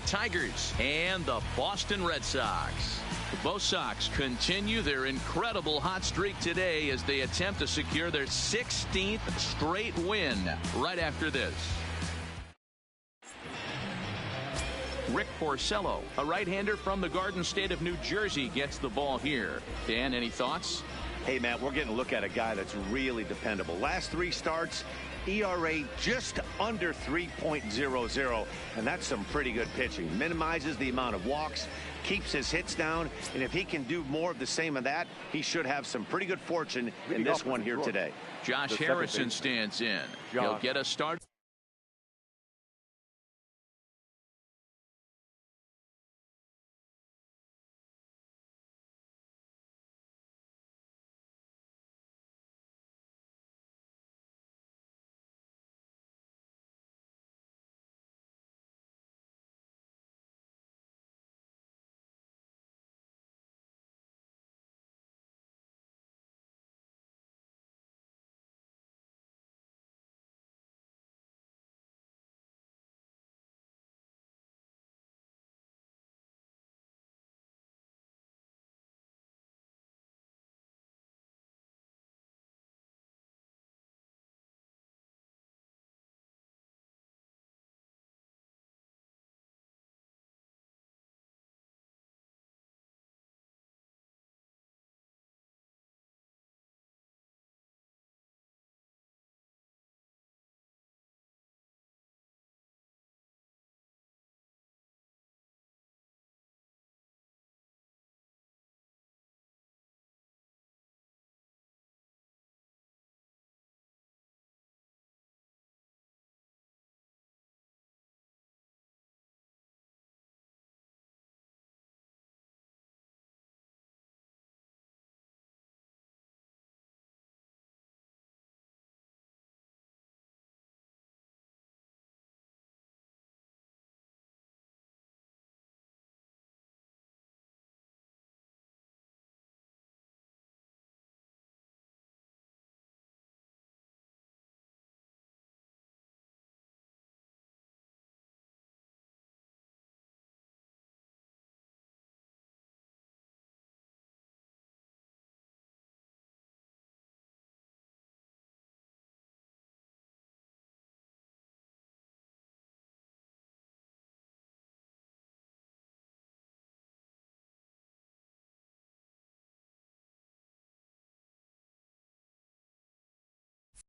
Tigers and the Boston Red Sox. Both Sox continue their incredible hot streak today as they attempt to secure their 16th straight win right after this. Rick Porcello, a right-hander from the Garden State of New Jersey, gets the ball here. Dan, any thoughts? Hey, Matt, we're getting a look at a guy that's really dependable. Last 3 starts, ERA just under 3.00, and that's some pretty good pitching. Minimizes the amount of walks, keeps his hits down, and if he can do more of the same of that, he should have some pretty good fortune in this one here today. Josh Harrison stands in. He'll get a start.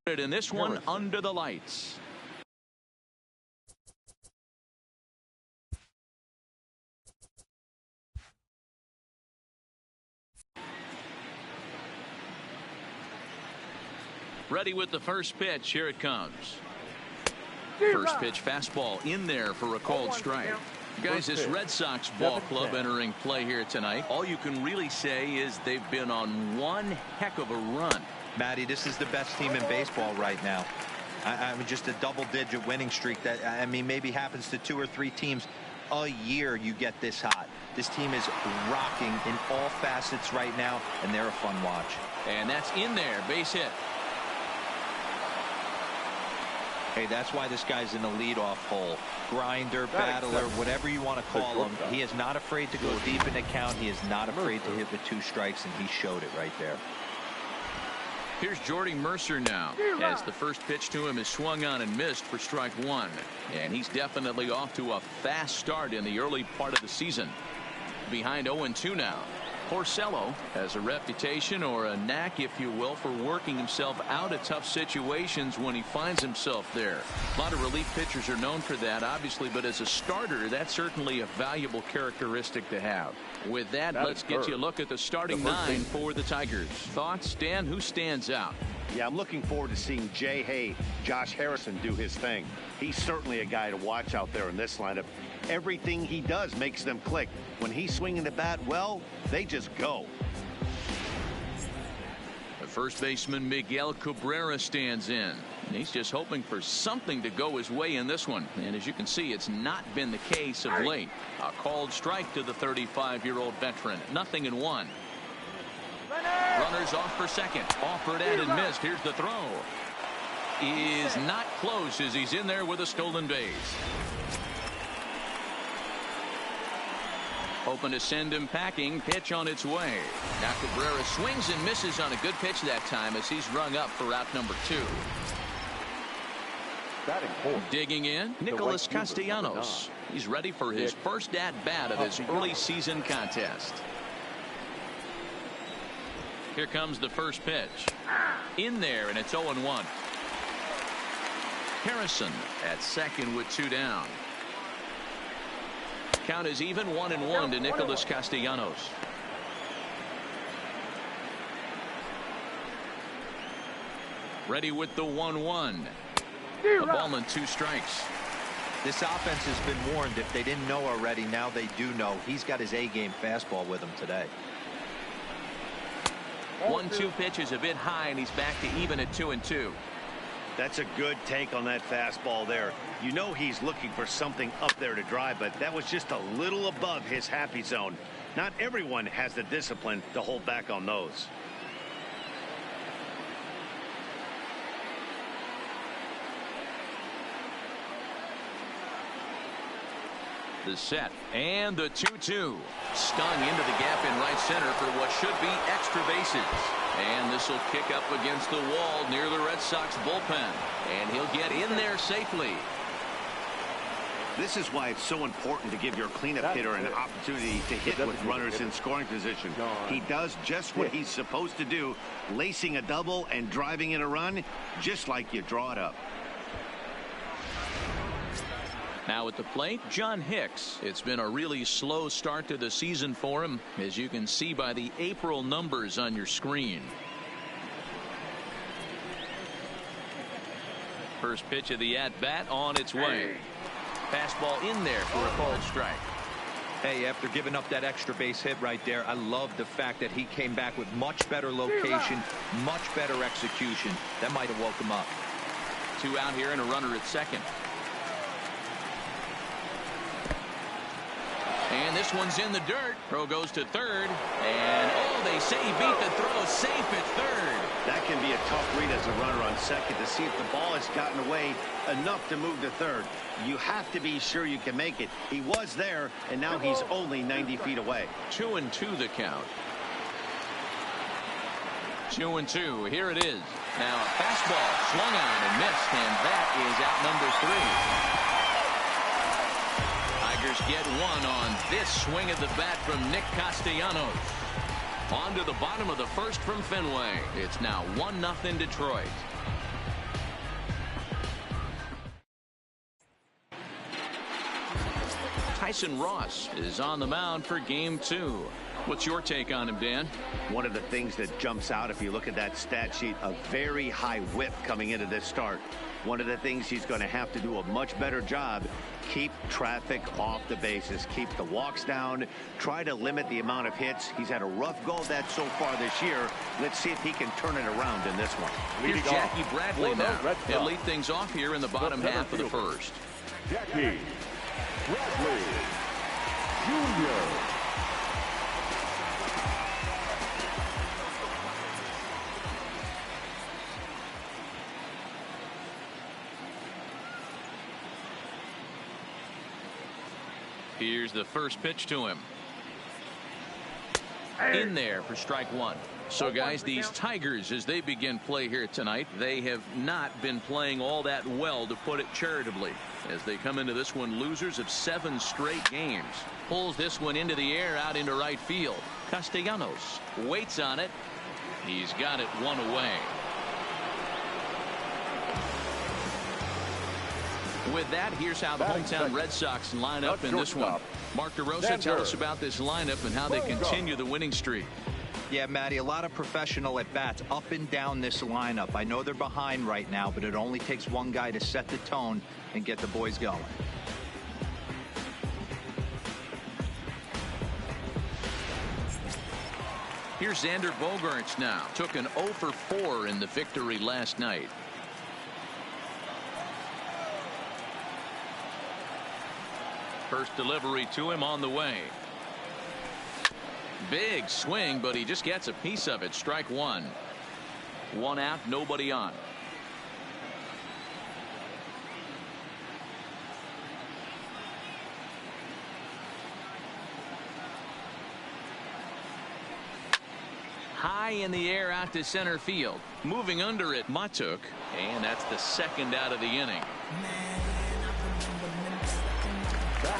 In this one under the lights. Ready with the first pitch. Here it comes. First pitch fastball in there for a called strike. Guys, this Red Sox ball club entering play here tonight. All you can really say is they've been on one heck of a run. Matty, this is the best team in baseball right now. I mean, just a double-digit winning streak that, I mean, maybe happens to 2 or 3 teams a year. You get this hot. This team is rocking in all facets right now, and they're a fun watch. And that's in there, base hit. Hey, that's why this guy's in the leadoff hole. Grinder, battler, whatever you want to call him. He is not afraid to go deep in the count. He is not afraid to hit with 2 strikes, and he showed it right there. Here's Jordy Mercer now, as the first pitch to him is swung on and missed for strike 1. And he's definitely off to a fast start in the early part of the season. Behind 0-2 now. Porcello has a reputation, or a knack, if you will, for working himself out of tough situations when he finds himself there. A lot of relief pitchers are known for that, obviously, but as a starter, that's certainly a valuable characteristic to have. With that, let's get you a look at the starting 9 for the Tigers. Thoughts, Dan? Who stands out? Yeah, I'm looking forward to seeing Jay Hay, Josh Harrison do his thing. He's certainly a guy to watch out there in this lineup. Everything he does makes them click. When he's swinging the bat, well, they just go. The first baseman Miguel Cabrera stands in. And he's just hoping for something to go his way in this one. And as you can see, it's not been the case of late. A called strike to the 35-year-old veteran. 0-1. Runners off for second. Offered at and missed. Here's the throw. Is not close as he's in there with a stolen base. Hoping to send him packing. Pitch on its way. Now Cabrera swings and misses on a good pitch that time as he's rung up for out number 2. Digging in, Nicholas Castellanos. He's ready for his first at-bat of his early season contest. Here comes the first pitch. In there, and it's 0-1. Harrison at second with 2 down. Count is even 1-1 to Nicholas Castellanos. Ready with the 1-1. A ball and 2 strikes. This offense has been warned. If they didn't know already, now they do know. He's got his A-game fastball with him today. 1-2 pitch is a bit high, and he's back to even at 2-2. That's a good take on that fastball there. You know he's looking for something up there to drive, but that was just a little above his happy zone. Not everyone has the discipline to hold back on those. The set and the 2-2. Stung into the gap in right center for what should be extra bases. And this will kick up against the wall near the Red Sox bullpen. And he'll get in there safely. This is why it's so important to give your cleanup hitter an opportunity to hit with runners in scoring position. He does just what he's supposed to do, lacing a double and driving in a run, just like you draw it up. Now at the plate, John Hicks. It's been a really slow start to the season for him, as you can see by the April numbers on your screen. First pitch of the at-bat on its way. Fastball in there for a called strike. Hey, after giving up that extra base hit right there, I love the fact that he came back with much better location, much better execution. That might have woke him up. 2 out here and a runner at second. And this one's in the dirt. Throw goes to third. And, oh, they say he beat the throw. Safe at third. That can be a tough read as a runner on second to see if the ball has gotten away enough to move to third. You have to be sure you can make it. He was there, and now he's only 90 feet away. 2-2 the count. 2-2. Here it is. Now a fastball swung on and missed, and that is out number 3. Tigers get one on this swing of the bat from Nick Castellanos. On to the bottom of the first from Fenway. It's now 1-0 Detroit. Tyson Ross is on the mound for game 2. What's your take on him, Dan? One of the things that jumps out if you look at that stat sheet, a very high whip coming into this start. One of the things he's going to have to do a much better job, keep traffic off the bases, keep the walks down, try to limit the amount of hits. He's had a rough go of that so far this year. Let's see if he can turn it around in this one. Here's Jackie Bradley now. He'll lead things off here in the bottom half of the first. Jackie Bradley Jr. Here's the first pitch to him. In there for strike 1. So guys, these Tigers, as they begin play here tonight, they have not been playing all that well, to put it charitably, as they come into this one losers of 7 straight games. Pulls this one into the air out into right field. Castellanos waits on it. He's got it 1 away. With that, here's how the hometown Red Sox line up in this one. Mark DeRosa, tell us about this lineup and how they continue the winning streak. Yeah, Matty, a lot of professional at-bats up and down this lineup. I know they're behind right now, but it only takes one guy to set the tone and get the boys going. Here's Xander Bogaerts now. Took an 0 for 4 in the victory last night. First delivery to him on the way. Big swing, but he just gets a piece of it. Strike 1. 1 out, nobody on. high in the air out to center field. Moving under it, Matuk, and that's the second out of the inning.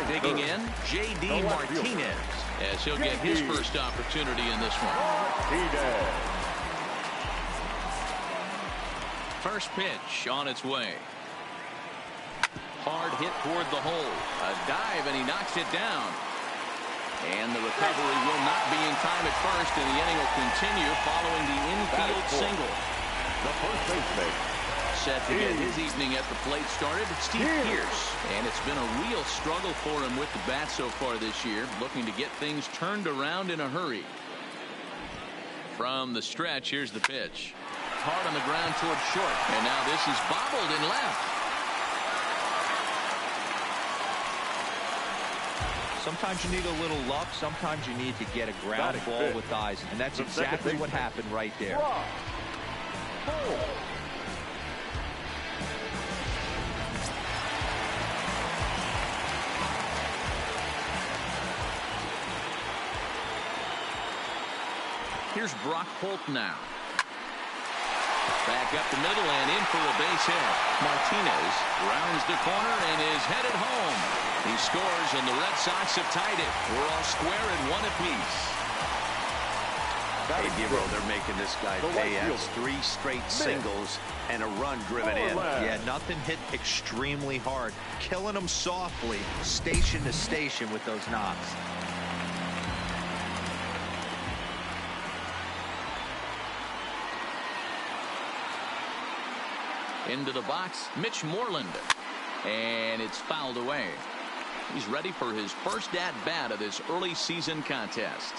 Digging in, J.D. Martinez, as he'll get his first opportunity in this one. First pitch on its way. Hard hit toward the hole. A dive, and he knocks it down. And the recovery will not be in time at first, and the inning will continue following the infield single. The first baseman. Set to get his evening at the plate started, Steve Pierce. And it's been a real struggle for him with the bat so far this year, looking to get things turned around in a hurry. From the stretch, here's the pitch. Hard on the ground toward short, and now this is bobbled in left. Sometimes you need a little luck. Sometimes you need to get a ground ball with eyes, and that's exactly what happened right there. Here's Brock Holt now. Back up the middle and in for a base hit. Martinez rounds the corner and is headed home. He scores, and the Red Sox have tied it. We're all square at one apiece. Hey, Dero, they're making this guy pay. That's 3 straight singles and a run driven in. Yeah, nothing hit extremely hard. Killing them softly, station to station with those knocks. Into the box, Mitch Moreland. And it's fouled away. He's ready for his first at-bat of this early season contest.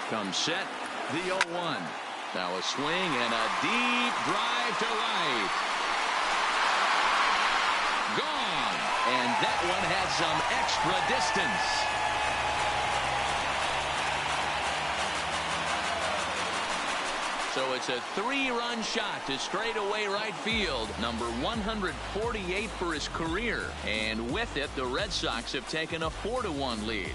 Comes set, the 0-1. Now a swing and a deep drive to right. Gone, and that one had some extra distance. So it's a 3-run shot to straightaway right field, number 148 for his career, and with it the Red Sox have taken a 4-1 lead.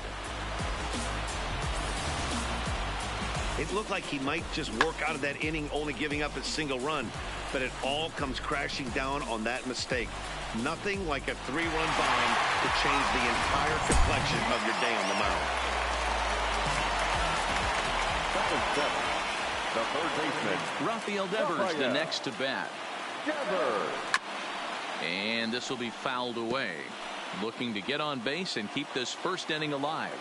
It looked like he might just work out of that inning, only giving up a single run, but it all comes crashing down on that mistake. Nothing like a 3-run bomb to change the entire complexion of your day on the mound. The third baseman, Rafael Devers, the next to bat. Devers. And this will be fouled away. Looking to get on base and keep this first inning alive.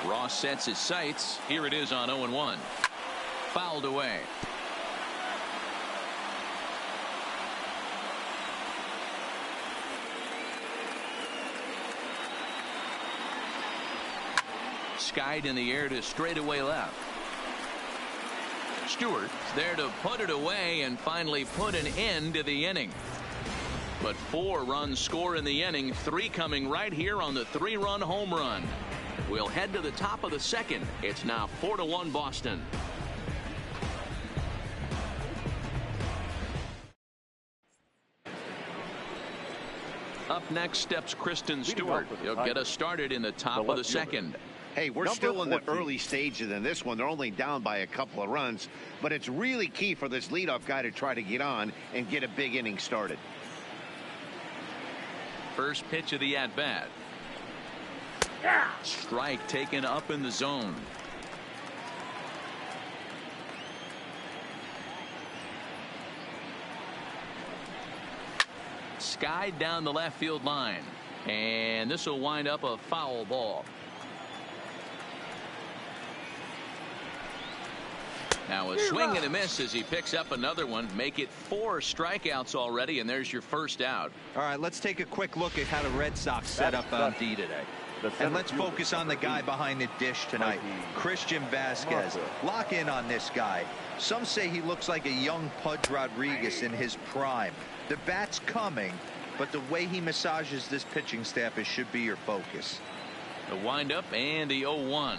Ross sets his sights. Here it is on 0-1. Fouled away. Skied in the air to straightaway left. Stewart there to put it away and finally put an end to the inning. But 4 runs score in the inning, 3 coming right here on the 3-run home run. We'll head to the top of the second. It's now 4-1 Boston. Up next steps Kristen Stewart. He'll get us started in the top of the second. Hey, we're still in the early stages in this one. They're only down by a couple of runs, but it's really key for this leadoff guy to try to get on and get a big inning started. First pitch of the at-bat. Strike taken up in the zone. Skied down the left field line, and this will wind up a foul ball. Now a swing and a miss as he picks up another one. Make it 4 strikeouts already, and there's your first out. All right, let's take a quick look at how the Red Sox set up on D today. And let's focus on the guy behind the dish tonight, Christian Vasquez. Lock in on this guy. Some say he looks like a young Pudge Rodriguez in his prime. The bat's coming, but the way he massages this pitching staff should be your focus. The windup and the 0-1.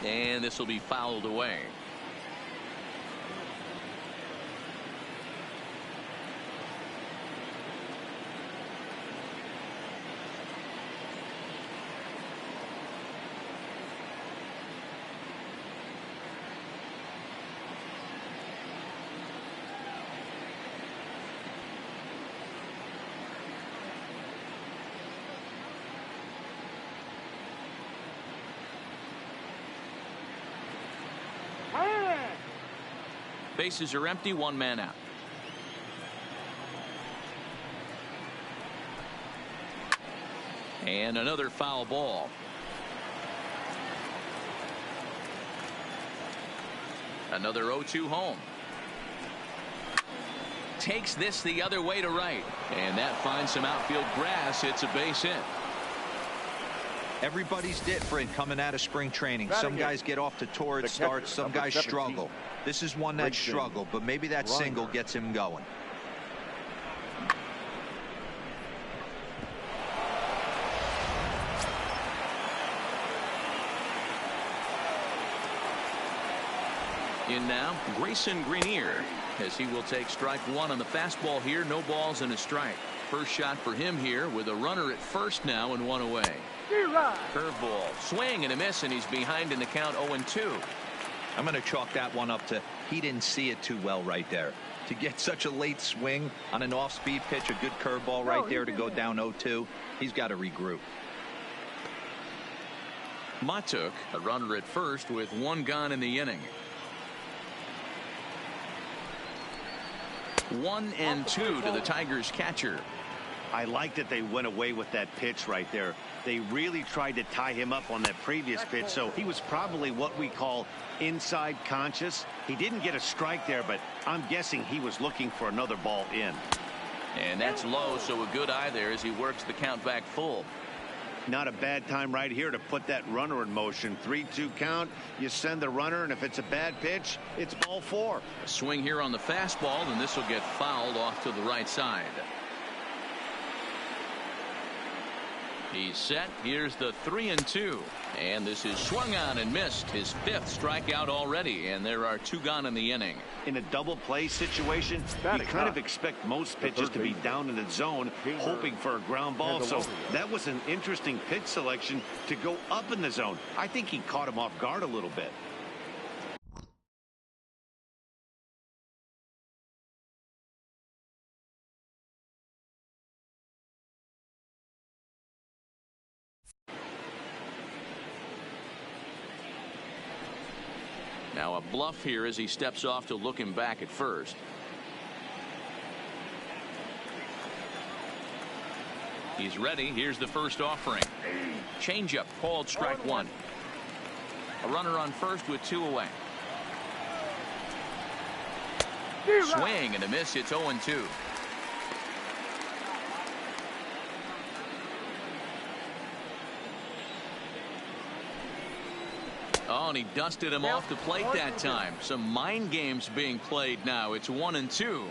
And this will be fouled away. Bases are empty, one man out. And another foul ball. Another 0-2 home. Takes this the other way to right. And that finds some outfield grass. It's a base hit. Everybody's different coming out of spring training. Some guys get off to torrid starts. Some guys struggle. This is one that struggled, but maybe that single gets him going. In now, Grayson Greenier, as he will take strike one on the fastball here. No balls and a strike. First shot for him here with a runner at first now and one away. Curveball, swing and a miss, and he's behind in the count 0-2. I'm going to chalk that one up to he didn't see it too well right there. To get such a late swing on an off-speed pitch, a good curveball right there to go down 0-2, he's got to regroup. Matuk, a runner at first with one gone in the inning. 1-2 to the Tigers catcher. I like that they went away with that pitch right there. They really tried to tie him up on that previous pitch, so he was probably what we call inside conscious. He didn't get a strike there, but I'm guessing he was looking for another ball in. And that's low, so a good eye there as he works the count back full. Not a bad time right here to put that runner in motion. 3-2 count. You send the runner, and if it's a bad pitch, it's ball four. A swing here on the fastball, and this will get fouled off to the right side. He's set. Here's the 3-2. And this is swung on and missed. His fifth strikeout already, and there are two gone in the inning. In a double play situation, you kind of expect most pitches to be down in the zone, hoping for a ground ball. So that was an interesting pitch selection to go up in the zone. I think he caught him off guard a little bit. Now a bluff here as he steps off to look him back at first. He's ready. Here's the first offering. Changeup called strike one. A runner on first with two away. Swing and a miss. It's 0-2. Oh, and he dusted him off the plate that time. Some mind games being played now. It's 1-2.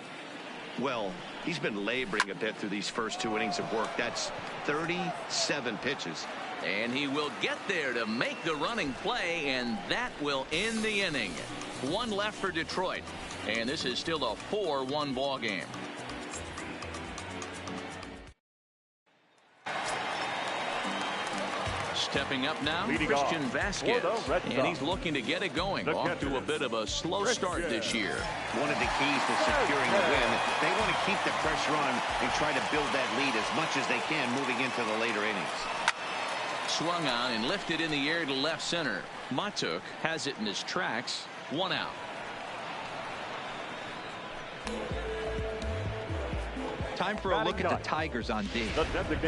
Well, he's been laboring a bit through these first two innings of work. That's 37 pitches. And he will get there to make the running play, and that will end the inning. One left for Detroit, and this is still a 4-1 ball game. Stepping up now, Christian Vasquez, and he's looking to get it going. Off to a bit of a slow start this year. One of the keys to securing the win, they want to keep the pressure on and try to build that lead as much as they can moving into the later innings. Swung on and lifted in the air to left center. Matuk has it in his tracks. One out. Time for a look at the Tigers on D.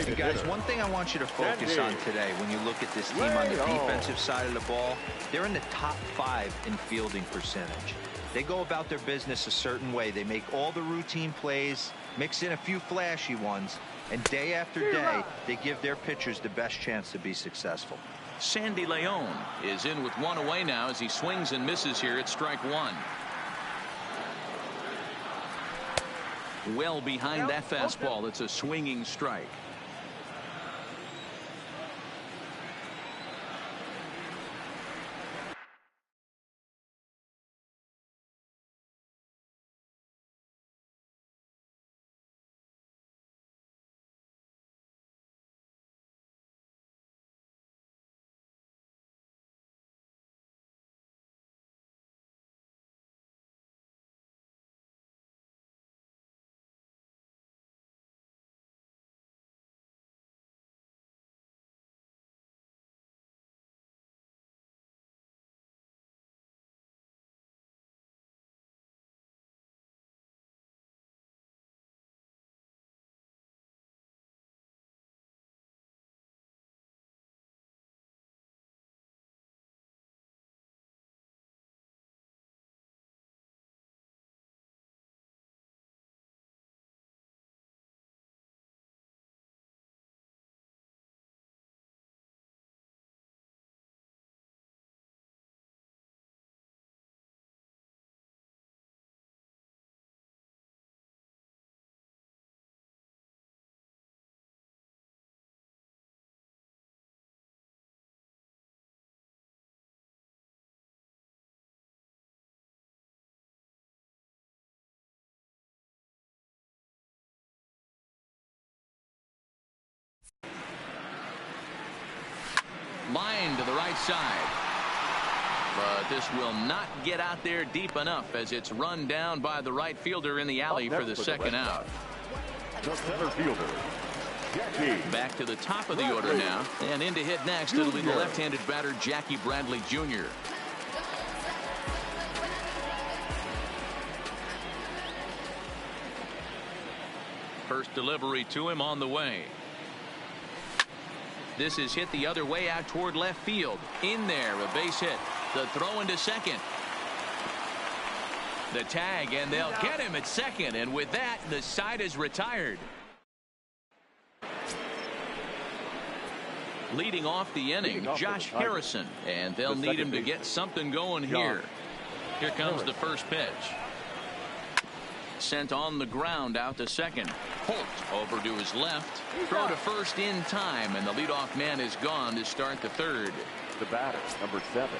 You guys, one thing I want you to focus on today when you look at this team on the defensive side of the ball, they're in the top 5 in fielding percentage. They go about their business a certain way. They make all the routine plays, mix in a few flashy ones, and day after day, they give their pitchers the best chance to be successful. Sandy Leon is in with one away now as he swings and misses here at strike one. Well behind that fastball. It's a swinging strike. Line to the right side. But this will not get out there deep enough as it's run down by the right fielder in the alley for the second out. The center fielder, Jackie. Back to the top of the order now. And in to hit next, it'll be the left-handed batter, Jackie Bradley Jr. First delivery to him on the way. This is hit the other way out toward left field. In there, a base hit. The throw into second. The tag, and they'll get him at second. And with that, the side is retired. Leading off the inning, Josh Harrison. And they'll need him to get something going here. Here comes the first pitch. Sent on the ground out to second. Holt over to his left. Throw to first in time, and the leadoff man is gone to start the third. The batter, number 7.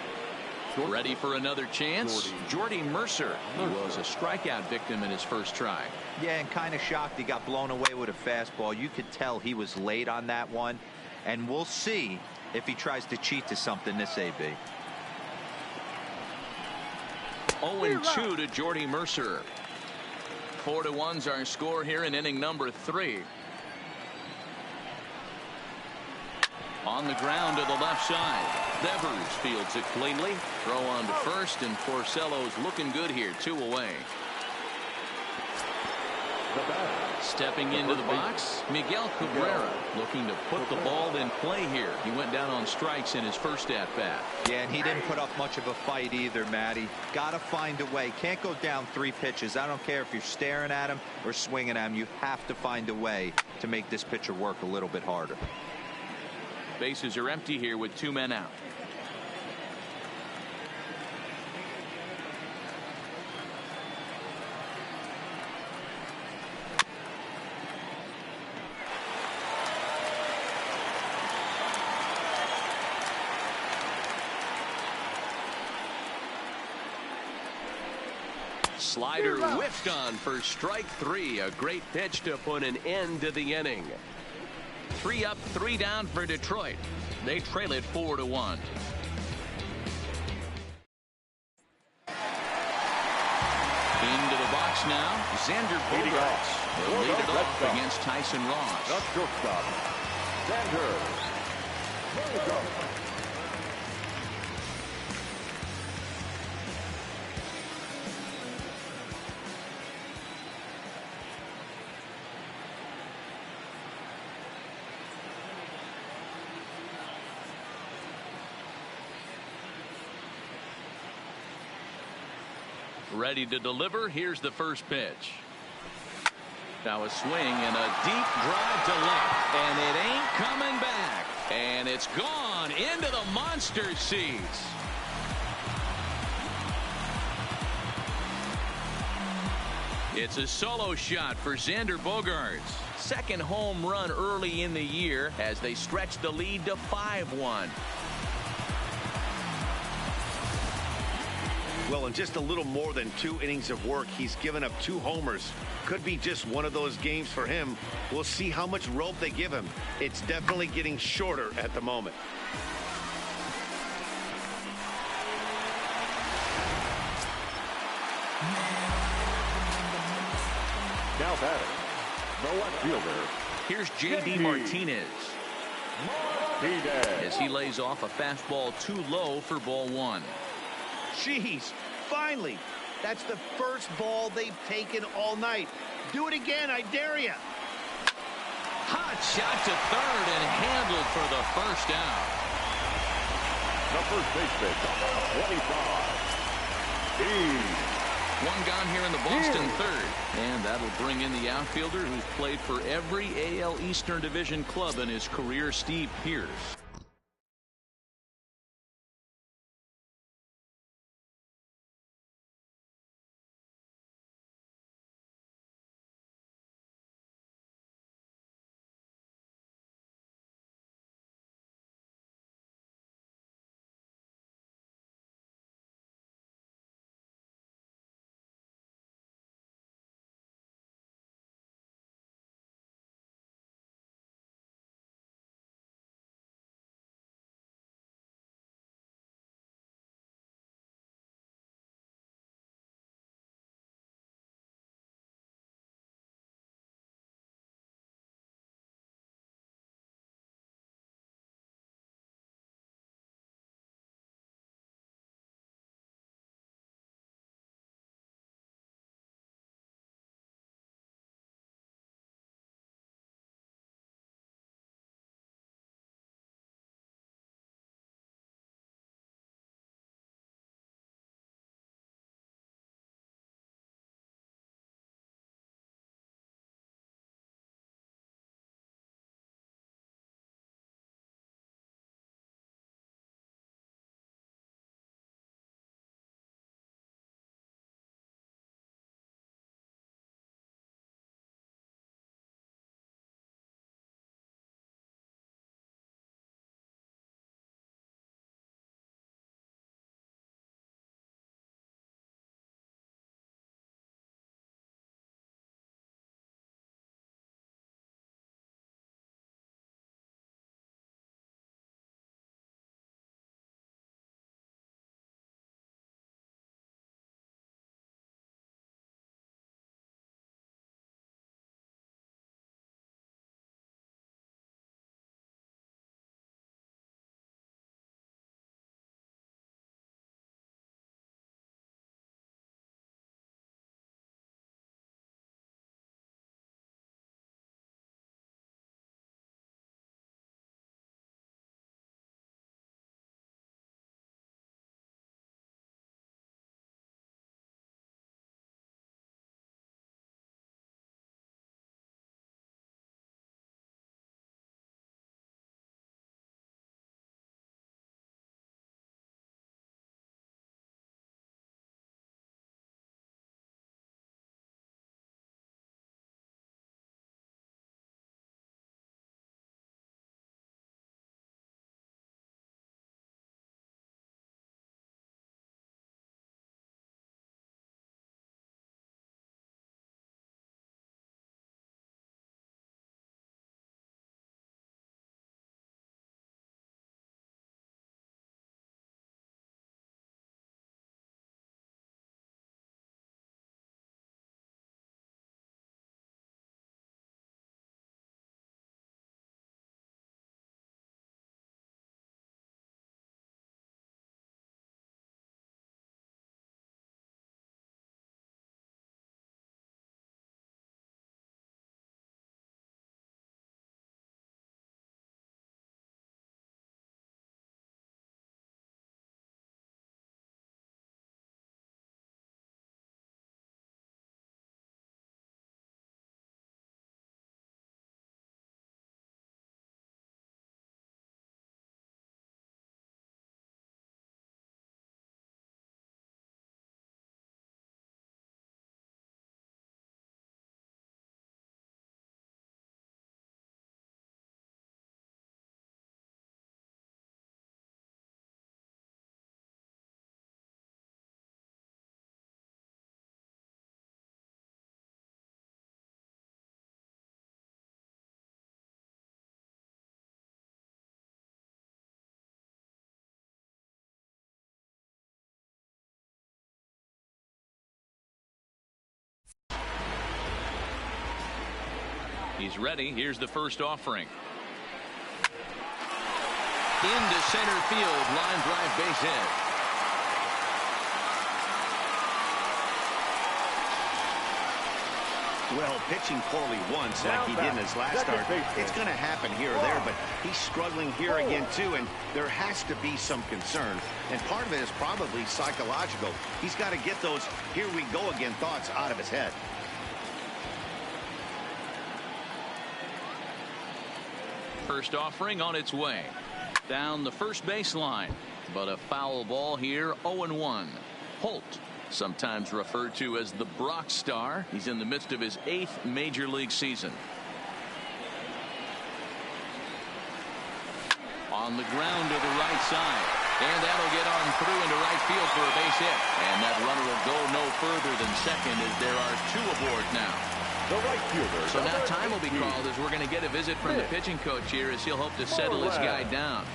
Ready for another chance? Jordy Mercer, who was a strikeout victim in his first try. Yeah, and kind of shocked he got blown away with a fastball. You could tell he was late on that one, and we'll see if he tries to cheat to something this AB. 0-2 to Jordy Mercer. 4-1's our score here in inning number 3. On the ground to the left side. Devers fields it cleanly. Throw on to first, and Porcello's looking good here. 2 away. Stepping into the box, Miguel Cabrera looking to put the ball in play here. He went down on strikes in his first at bat. Yeah, and he didn't put up much of a fight either, Matty. Got to find a way. Can't go down 3 pitches. I don't care if you're staring at him or swinging at him. You have to find a way to make this pitcher work a little bit harder. Bases are empty here with 2 men out. Slider whiffed on for strike 3. A great pitch to put an end to the inning. 3 up, 3 down for Detroit. They trail it 4-1. Into the box now, Xander Bogaerts will lead it off against Tyson Ross. The shortstop, Xander Bogaerts. Ready to deliver. Here's the first pitch. Now a swing and a deep drive to left, and it ain't coming back, and it's gone into the monster seats. It's a solo shot for Xander Bogaerts. Second home run early in the year as they stretch the lead to 5-1. Well, in just a little more than 2 innings of work, he's given up 2 homers. Could be just one of those games for him. We'll see how much rope they give him. It's definitely getting shorter at the moment. Now batting, the left fielder. Here's J.D. Martinez as he lays off a fastball too low for ball 1. Jeez, finally. That's the first ball they've taken all night. Do it again, I dare you. Hot shot to third and handled for the first out. The first baseman, 25. One gone here in the Boston third. And that'll bring in the outfielder who's played for every AL Eastern Division club in his career, Steve Pearce. He's ready. Here's the first offering. Into center field. Line drive, base hit. Well, pitching poorly once like he did in his last start, it's going to happen here or there, but he's struggling here again too, and there has to be some concern, and part of it is probably psychological. He's got to get those here we go again thoughts out of his head. First offering on its way down the first baseline, but a foul ball here. 0-1. Holt, sometimes referred to as the Brock Star. He's in the midst of his 8th major league season. On the ground to the right side, and that'll get on through into right field for a base hit, and that runner will go no further than second as there are 2 aboard now. The right fielder. So now time will be called as we're going to get a visit from the pitching coach here as he'll hope to settle his guy down.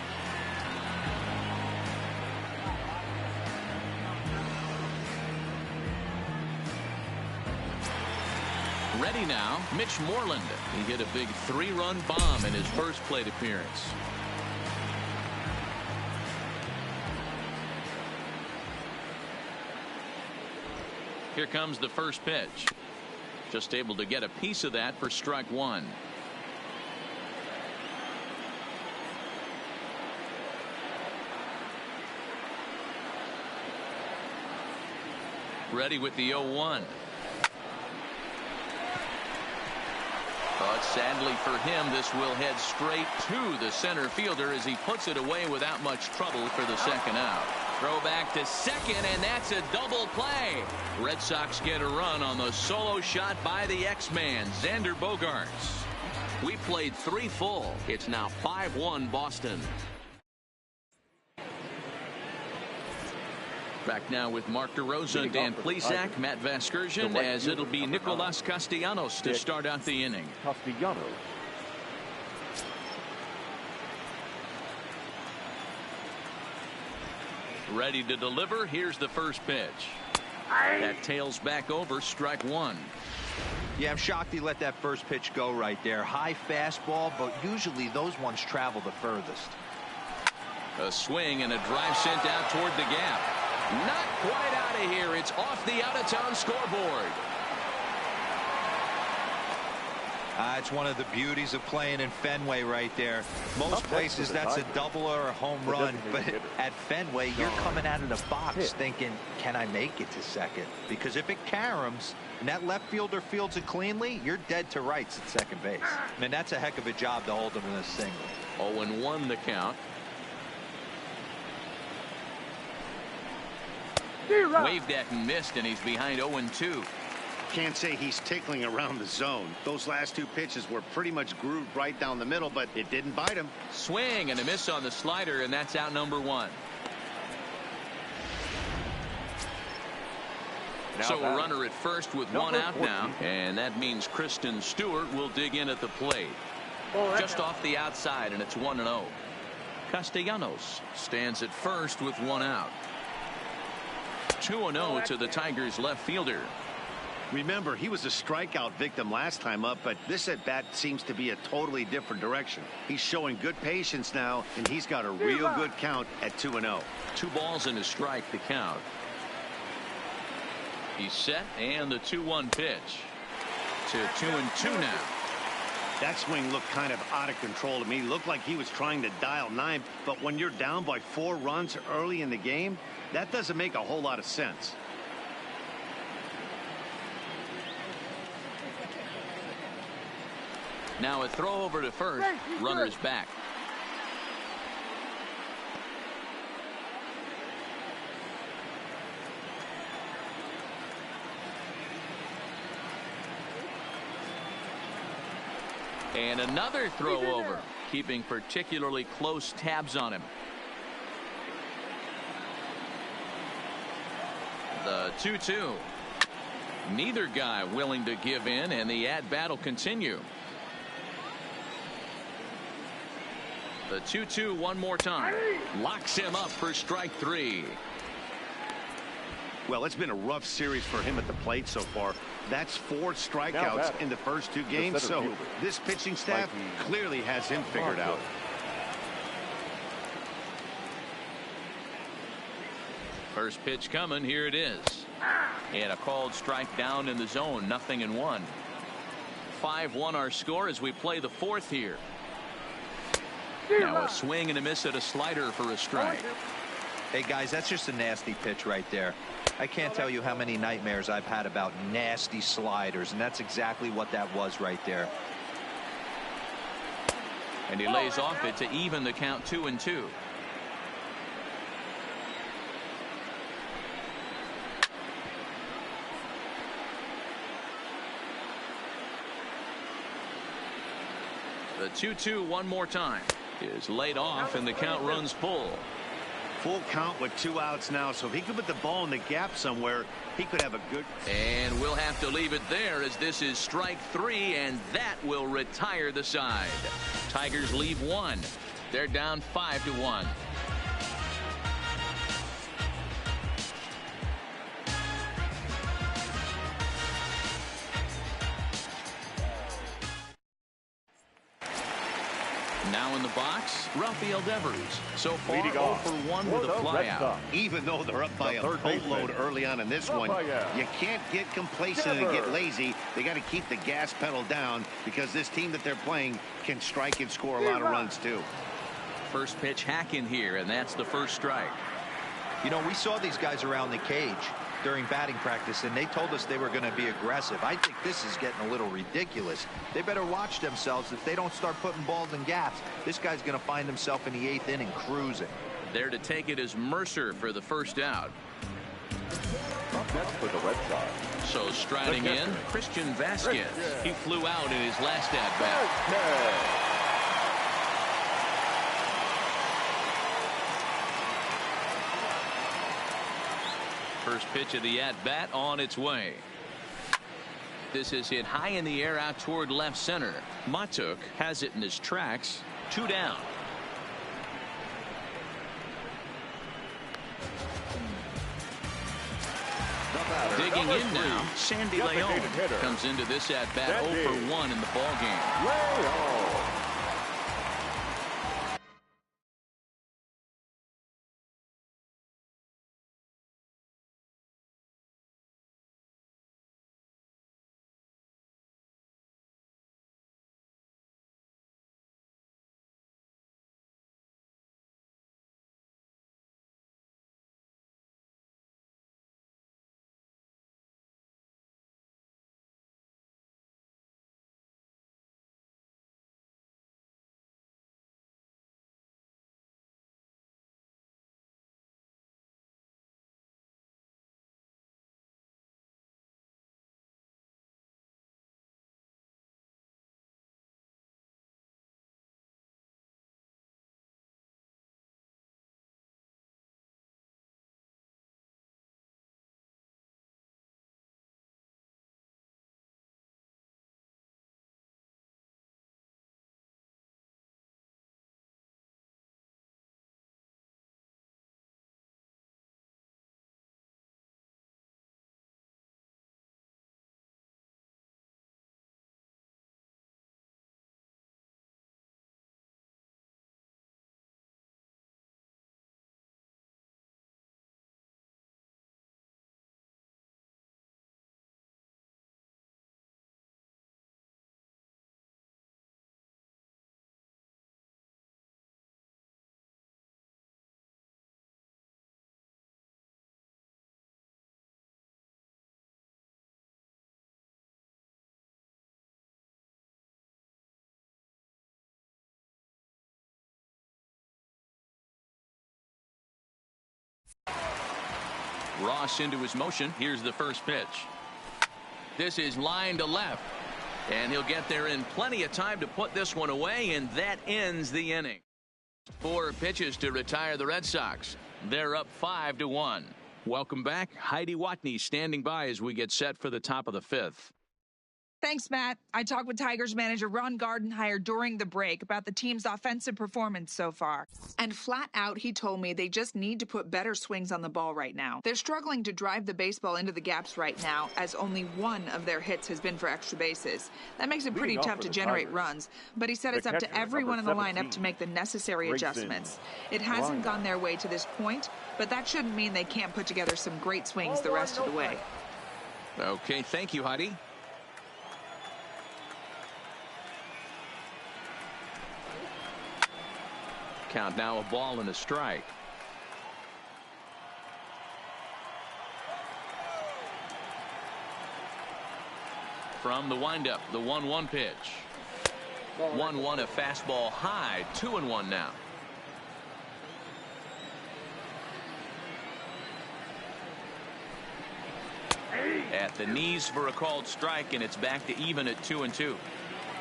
Ready now, Mitch Moreland. He hit a big 3-run bomb in his first plate appearance. Here comes the first pitch. Just able to get a piece of that for strike 1. Ready with the 0-1. But sadly for him, this will head straight to the center fielder as he puts it away without much trouble for the second out. Throw back to second, and that's a double play. Red Sox get a run on the solo shot by the X-Man, Xander Bogaerts. We played 3 full. It's now 5-1 Boston. Back now with Mark DeRosa, Dan Plesac, Matt Vasgersian, as it'll be Nicolas Castellanos to start out the inning. Castellanos. Ready to deliver. Here's the first pitch. That tails back over, strike 1. Yeah, I'm shocked he let that first pitch go right there. High fastball, but usually those ones travel the furthest. A swing and a drive sent out toward the gap. Not quite out of here. It's off the out-of-town scoreboard. It's one of the beauties of playing in Fenway right there. Most places that's a double or a home run, but at Fenway you're coming out of the box thinking, can I make it to second? Because if it caroms and that left fielder fields it cleanly, you're dead to rights at second base. And that's a heck of a job to hold him in a single. 0-1 the count. Waved that and missed, and he's behind 0-2. Can't say he's tickling around the zone. Those last 2 pitches were pretty much grooved right down the middle, but it didn't bite him. Swing and a miss on the slider, and that's out number 1. So a runner at first with 1 out now, and that means Kristen Stewart will dig in at the plate. Just off the outside, and it's 1-0. Castellanos stands at first with 1 out. 2-0 to the Tigers left fielder. Remember, he was a strikeout victim last time up, but this at-bat seems to be a totally different direction. He's showing good patience now, and he's got a real good count at 2-0. 2 balls and a strike to count. He's set, and the 2-1 pitch. To 2-2 now. That swing looked kind of out of control to me. Looked like he was trying to dial 9, but when you're down by 4 runs early in the game, that doesn't make a whole lot of sense. Now a throw over to first. Runner's back. And another throw over, keeping particularly close tabs on him. The 2-2. Neither guy willing to give in, and the at-bat will continue. The 2-2 one more time. Locks him up for strike 3. Well, it's been a rough series for him at the plate so far. That's 4 strikeouts in the first 2 games, so this pitching staff clearly has him figured out. First pitch coming. Here it is. And a called strike down in the zone. 0-1. 5-1 our score as we play the 4th here. Now a swing and a miss at a slider for a strike. Hey, guys, that's just a nasty pitch right there. I can't tell you how many nightmares I've had about nasty sliders, and that's exactly what that was right there. And he lays off it to even the count 2-2. The 2-2 one more time is laid off, and the count runs full. Full count with 2 outs now, so if he could put the ball in the gap somewhere, he could have a good. And we'll have to leave it there as this is strike 3, and that will retire the side. Tigers leave 1. They're down 5-1. Now in the box, Rafael Devers. So far, 0 for 1 with a flyout. Even though they're up by a boatload early on in this one, you can't get complacent and get lazy. They got to keep the gas pedal down because this team that they're playing can strike and score a lot of runs too. First pitch hack in here, and that's the first strike. You know, we saw these guys around the cage during batting practice, and they told us they were going to be aggressive. I think this is getting a little ridiculous. They better watch themselves. If they don't start putting balls in gaps, this guy's going to find himself in the 8th inning cruising. There to take it is Mercer for the first out. Next for the Red Sox. So striding in, Christian Vasquez. He flew out in his last at-bat. First pitch of the at-bat on its way. This is hit high in the air out toward left center. Matuk has it in his tracks. 2 down. Digging in now, Sandy Leon comes into this at-bat 0 for 1 in the ballgame. Ross into his motion. Here's the first pitch. This is line to left, and he'll get there in plenty of time to put this one away, and that ends the inning. 4 pitches to retire the Red Sox. They're up 5-1. Welcome back. Heidi Watney standing by as we get set for the top of the 5th. Thanks, Matt. I talked with Tigers manager Ron Gardenhire during the break about the team's offensive performance so far. And flat out, he told me they just need to put better swings on the ball right now. They're struggling to drive the baseball into the gaps right now, as only one of their hits has been for extra bases. That makes it pretty tough to generate runs. But he said it's up to everyone in the lineup to make the necessary adjustments. It hasn't gone their way to this point, but that shouldn't mean they can't put together some great swings the rest of the way. Okay, thank you, Heidi. Count now a ball and a strike. From the windup, the 1-1 pitch. 1-1, a fastball high. 2-1 now. At the knees for a called strike, and it's back to even at 2-2.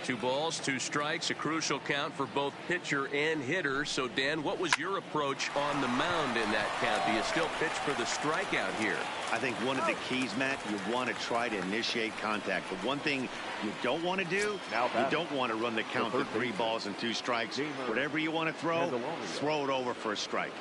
2 balls, 2 strikes, a crucial count for both pitcher and hitter. So, Dan, what was your approach on the mound in that count? Do you still pitch for the strikeout here? I think one of the keys, Matt, you want to try to initiate contact. The one thing you don't want to do, you don't want to run the count to 3 balls and 2 strikes. Whatever you want to throw it over for a strike.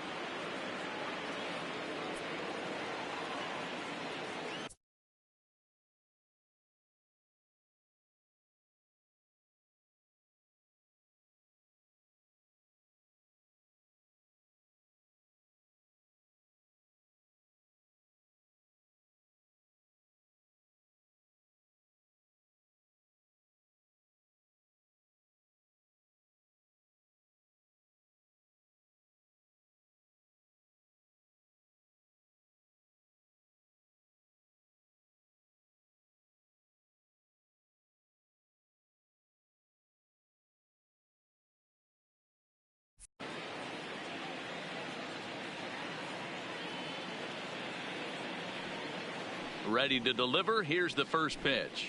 Ready to deliver. Here's the first pitch.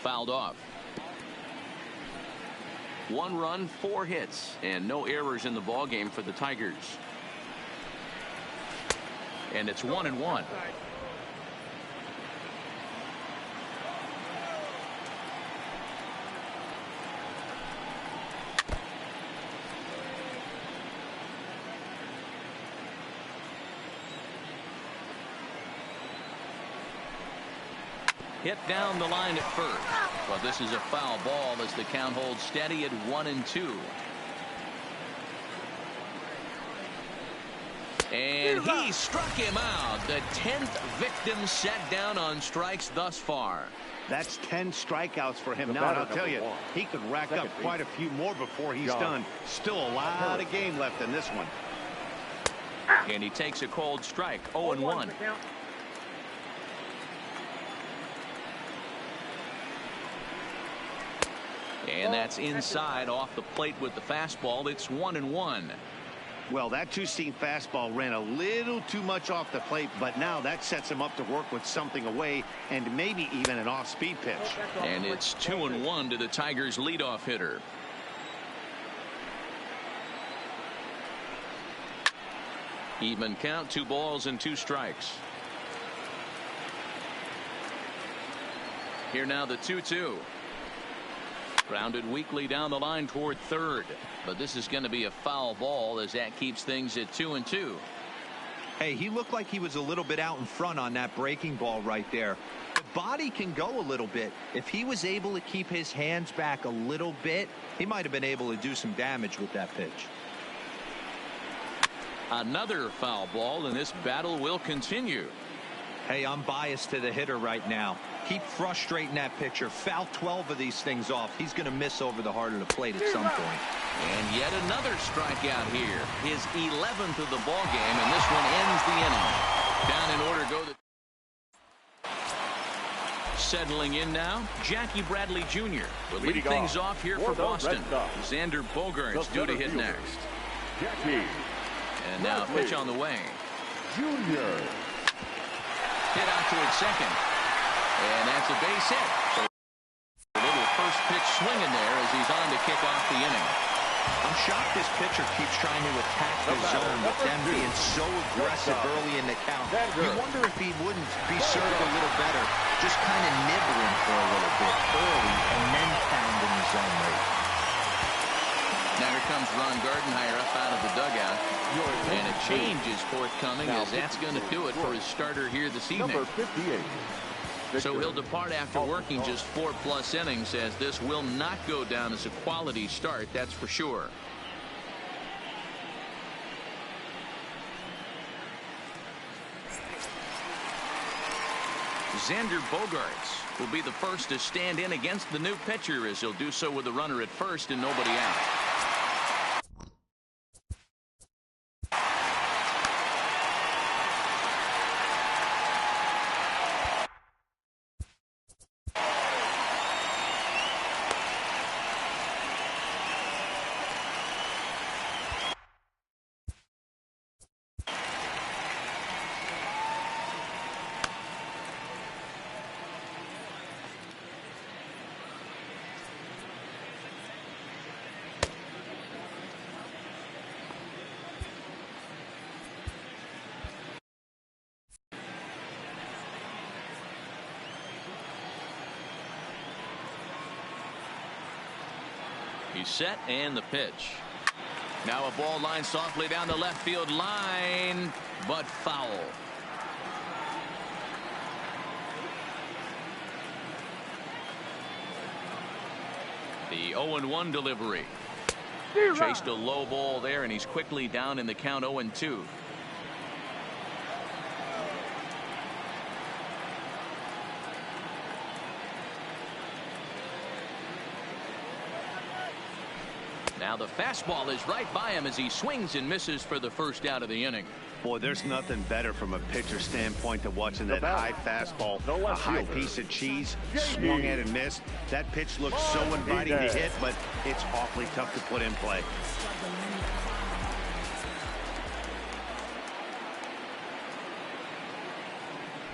Fouled off. 1 run, 4 hits, and no errors in the ball game for the Tigers. And it's 1-1. Hit down the line at first. Well, this is a foul ball as the count holds steady at 1-2. And he struck him out. The 10th victim set down on strikes thus far. That's 10 strikeouts for him now, and I'll tell you, he could rack up quite a few more before he's done. Still a lot of game left in this one. And he takes a cold strike. 0-1. And that's inside off the plate with the fastball. It's 1-1. Well, that 2-seam fastball ran a little too much off the plate, but now that sets him up to work with something away and maybe even an off-speed pitch. And it's 2-1 to the Tigers' leadoff hitter. Even count, 2 balls and 2 strikes. Here now the 2-2. Grounded weakly down the line toward third, but this is going to be a foul ball as that keeps things at 2-2. Hey, he looked like he was a little bit out in front on that breaking ball right there. The body can go a little bit. If he was able to keep his hands back a little bit, he might have been able to do some damage with that pitch. Another foul ball, and this battle will continue. Hey, I'm biased to the hitter right now. Keep frustrating that pitcher. Foul 12 of these things off. He's going to miss over the heart of the plate at some point. And yet another strikeout here. His 11th of the ball game, and this one ends the inning. Down in order go the... Settling in now, Jackie Bradley Jr. will lead things off here for Boston. Xander Bogaerts due to hit next. Jackie. And now pitch on the way. Junior. Hit out toward second. And that's a base hit. So a little first pitch swinging there as he's on to kick off the inning. I'm shocked this pitcher keeps trying to attack the zone with them being so aggressive early in the count. You wonder if he wouldn't be served a little better, just kind of nibbling for a little bit early and then pounding the zone rate. Now here comes Ron Gardenhire up out of the dugout. And a change is forthcoming as that's going to do it for his starter here this evening. Number 58. So he'll depart after working just 4+ innings, as this will not go down as a quality start, that's for sure. Xander Bogaerts will be the first to stand in against the new pitcher, as he'll do so with a runner at first and nobody out. He's set, and the pitch. Now a ball lined softly down the left field line, but foul. The 0-1 delivery. Chased a low ball there, and he's quickly down in the count 0-2. Now the fastball is right by him as he swings and misses for the first out of the inning. Boy, there's nothing better from a pitcher standpoint than watching that high fastball, a high piece of cheese, swung at and missed. That pitch looks so inviting to hit, but it's awfully tough to put in play.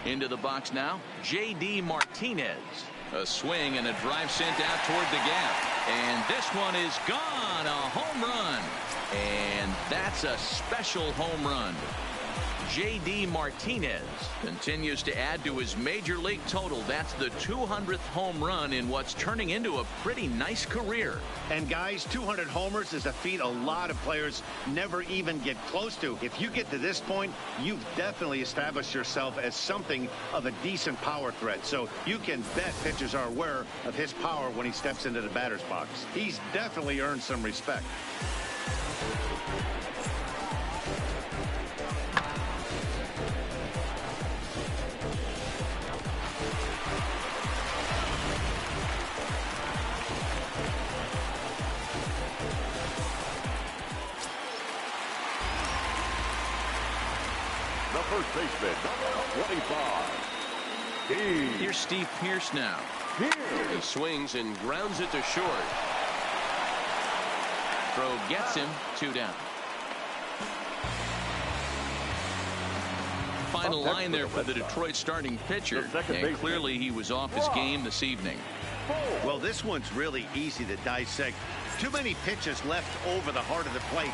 Into the box now, J.D. Martinez. A swing and a drive sent out toward the gap. And this one is gone. A home run. And that's a special home run. J.D. Martinez continues to add to his major league total. That's the 200th home run in what's turning into a pretty nice career. And guys, 200 homers is a feat a lot of players never even get close to. If you get to this point, you've definitely established yourself as something of a decent power threat. So you can bet pitchers are aware of his power when he steps into the batter's box. He's definitely earned some respect. The first baseman, number 25. Here's Steve Pearce now. He swings and grounds it to short. Throw gets him, 2 down. Final line there for the Detroit starting pitcher, and clearly he was off his game this evening. Well, this one's really easy to dissect. Too many pitches left over the heart of the plate.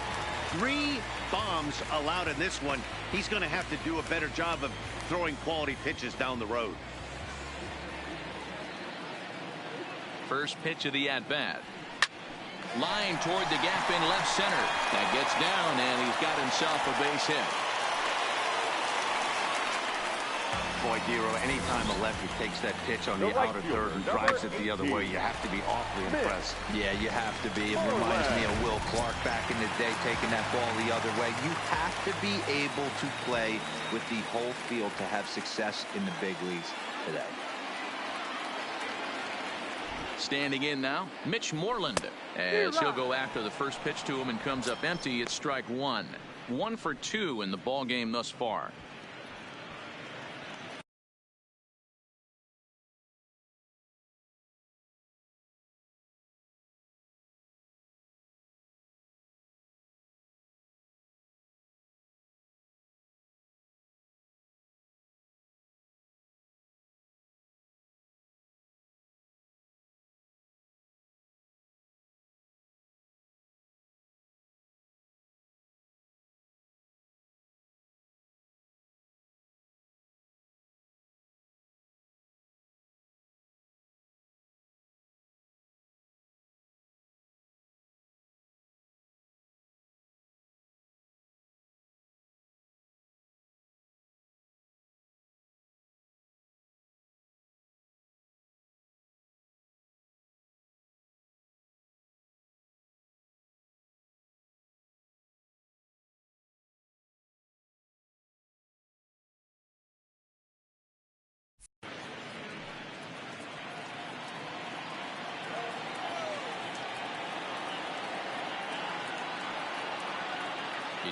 3 bombs allowed in this one. He's going to have to do a better job of throwing quality pitches down the road. First pitch of the at-bat. Line toward the gap in left center. That gets down, and he's got himself a base hit. Boy, Dero, anytime a lefty takes that pitch on the outer third and drives it the other way, you have to be awfully impressed. Yeah, you have to be. It reminds me of Will Clark back in the day taking that ball the other way. You have to be able to play with the whole field to have success in the big leagues today. Standing in now, Mitch Moreland, as he'll go after the first pitch to him and comes up empty. It's strike 1. 1 for 2 in the ball game thus far.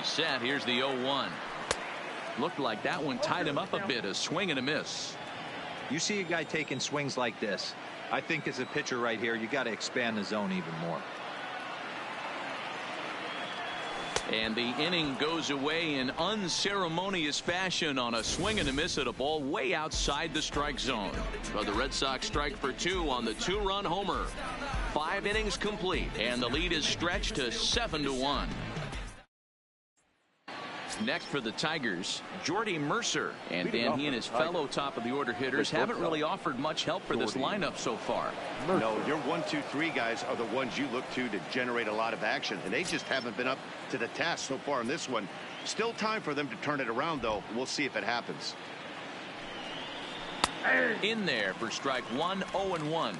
He's set. Here's the 0-1. Looked like that one tied him up a bit. A swing and a miss. You see a guy taking swings like this. I think as a pitcher right here, you got to expand the zone even more. And the inning goes away in unceremonious fashion on a swing and a miss at a ball way outside the strike zone. But the Red Sox strike for 2 on the 2-run homer. 5 innings complete, and the lead is stretched to 7-1. Next for the Tigers, Jordy Mercer. And Dan, he and his fellow top of the order hitters haven't really offered much help for this lineup so far. No, your 1, 2, 3 guys are the ones you look to generate a lot of action, and they just haven't been up to the task so far in this one. Still time for them to turn it around, though. We'll see if it happens. In there for strike 1, 0-1.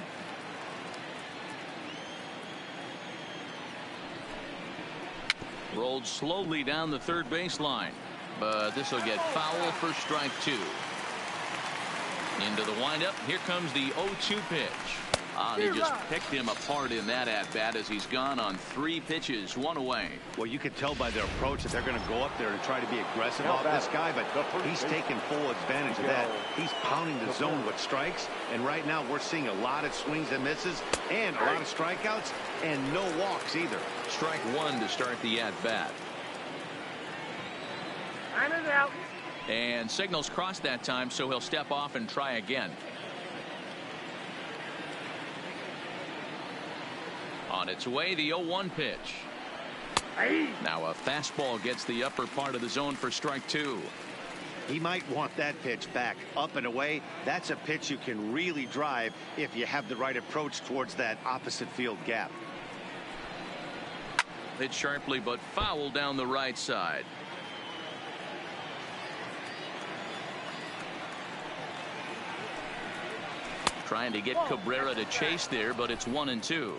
Rolled slowly down the third baseline, but this will get foul for strike 2. Into the windup. Here comes the 0-2 pitch. They just picked him apart in that at-bat as he's gone on 3 pitches, 1 away. Well, you can tell by their approach that they're going to go up there and try to be aggressive off this guy, but he's taking full advantage of that. He's pounding the zone with strikes, and right now we're seeing a lot of swings and misses and a lot of strikeouts and no walks either. Strike 1 to start the at-bat. And signals crossed that time, so he'll step off and try again. On its way, the 0-1 pitch. Now a fastball gets the upper part of the zone for strike 2. He might want that pitch back up and away. That's a pitch you can really drive if you have the right approach towards that opposite field gap. Hit sharply but foul down the right side. Trying to get Cabrera to chase there, but it's 1-2.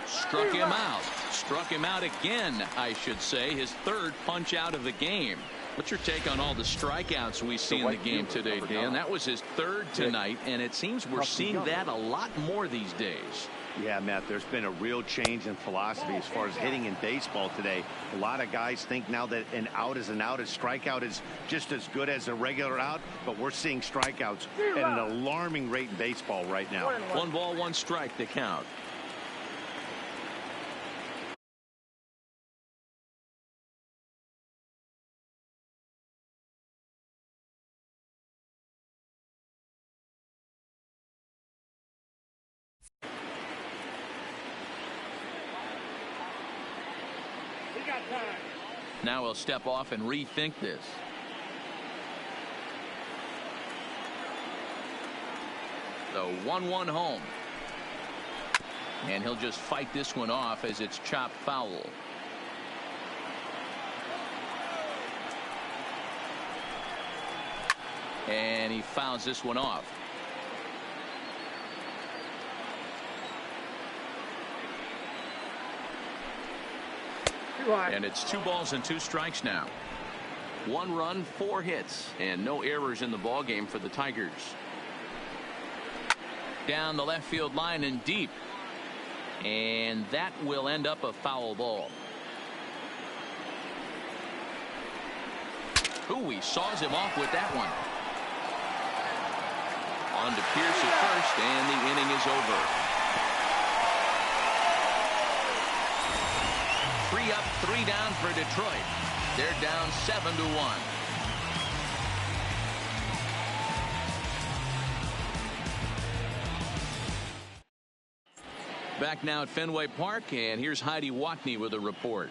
Struck him out. Struck him out again, I should say. His 3rd punch out of the game. What's your take on all the strikeouts we see in the game today, Dan? That was his 3rd tonight, and it seems we're seeing that a lot more these days. Yeah, Matt, there's been a real change in philosophy as far as hitting in baseball today. A lot of guys think now that an out is an out. A strikeout is just as good as a regular out, but we're seeing strikeouts at an alarming rate in baseball right now. 1 ball, 1 strike to count. Now he'll step off and rethink this. The 1-1 home. And he'll just fight this one off as it's chopped foul. And he fouls this one off. And it's 2 balls and 2 strikes now. 1 run, 4 hits, and no errors in the ball game for the Tigers. Down the left field line and deep. And that will end up a foul ball. Ooh, he saws him off with that one. On to Pierce at first, and the inning is over. 3 up, 3 down for Detroit. They're down 7-1. Back now at Fenway Park, and here's Heidi Watney with a report.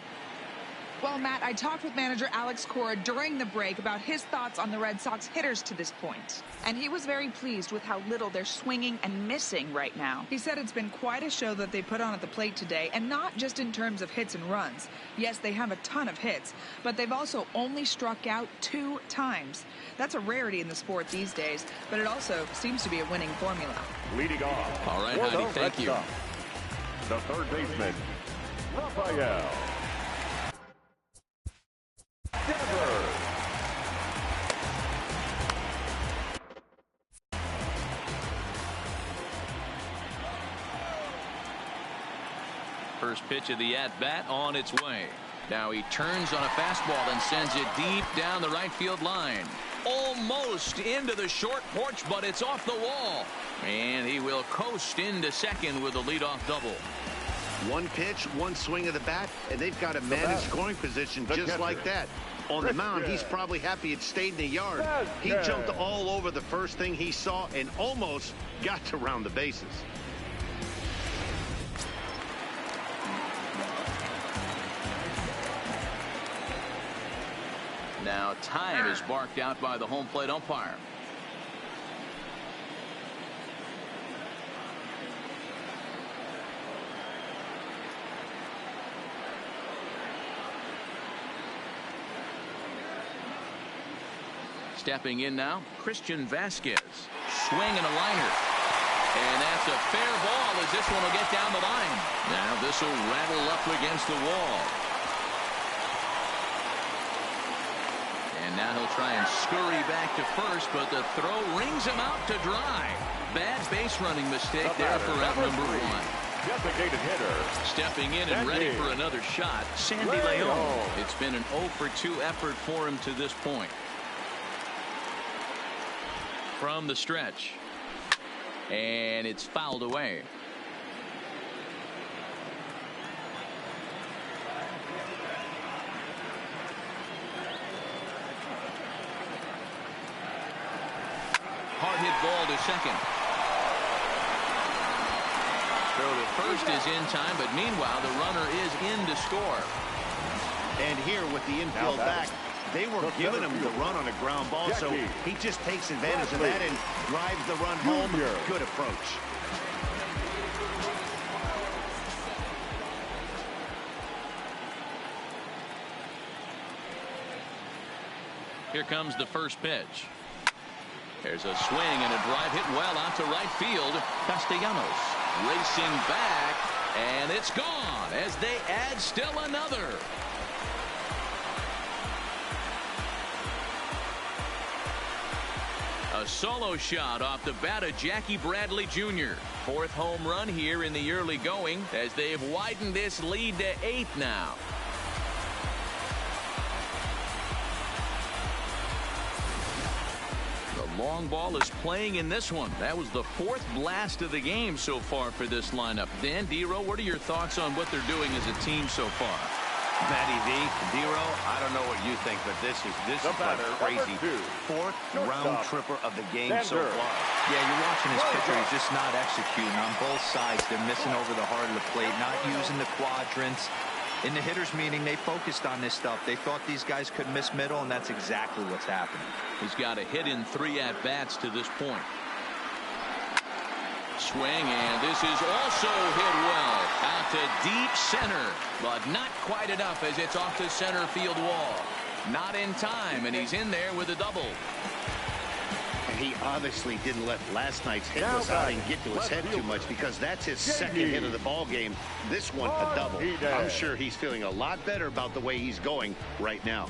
Well, Matt, I talked with manager Alex Cora during the break about his thoughts on the Red Sox hitters to this point. And he was very pleased with how little they're swinging and missing right now. He said it's been quite a show that they put on at the plate today, and not just in terms of hits and runs. Yes, they have a ton of hits, but they've also only struck out 2 times. That's a rarity in the sport these days, but it also seems to be a winning formula. Leading off. All right, Heidi, thank you. The third baseman, Rafael Devers. First pitch of the at-bat on its way. Now he turns on a fastball and sends it deep down the right field line. Almost into the short porch, but it's off the wall. And he will coast into second with a leadoff double. One pitch, one swing of the bat, and they've got a man in scoring position just like that. On the mound, he's probably happy it stayed in the yard. He jumped all over the first thing he saw and almost got to round the bases. Now time is barked out by the home plate umpire. Stepping in now, Christian Vasquez. Swing and a liner. And that's a fair ball as this one will get down the line. Now this will rattle up against the wall. And now he'll try and scurry back to first, but the throw rings him out to dry. Bad base running mistake there for out number 1. Designated hitter. Stepping in and ready for another shot, Sandy Leon. It's been an 0 for 2 effort for him to this point. From the stretch. And it's fouled away. Hard hit ball to second. Throw to first is in time, but meanwhile the runner is in to score. And here with the infield back, they were giving him the run on a ground ball, so he just takes advantage of that and drives the run home. Good approach. Here comes the first pitch. There's a swing and a drive hit well out to right field. Castellanos racing back, and it's gone as they add still another. A solo shot off the bat of Jackie Bradley Jr. 4th home run here in the early going as they've widened this lead to 8 now. The long ball is playing in this one. That was the 4th blast of the game so far for this lineup. Dan Dero, what are your thoughts on what they're doing as a team so far? Matty V, Dero, I don't know what you think, but this is like crazy. 4th round tripper of the game so far. Yeah, you're watching his pitcher. He's just not executing on both sides. They're missing over the heart of the plate, not using the quadrants. In the hitters meeting, they focused on this stuff. They thought these guys could miss middle, and that's exactly what's happening. He's got a hit in 3 at-bats to this point. Swing, and this is also hit well out to deep center, but not quite enough as it's off the center field wall. Not in time, and he's in there with a double. And he obviously didn't let last night's hitless outing get to his head too much, because that's his second hit of the ball game. This one a double. I'm sure he's feeling a lot better about the way he's going right now.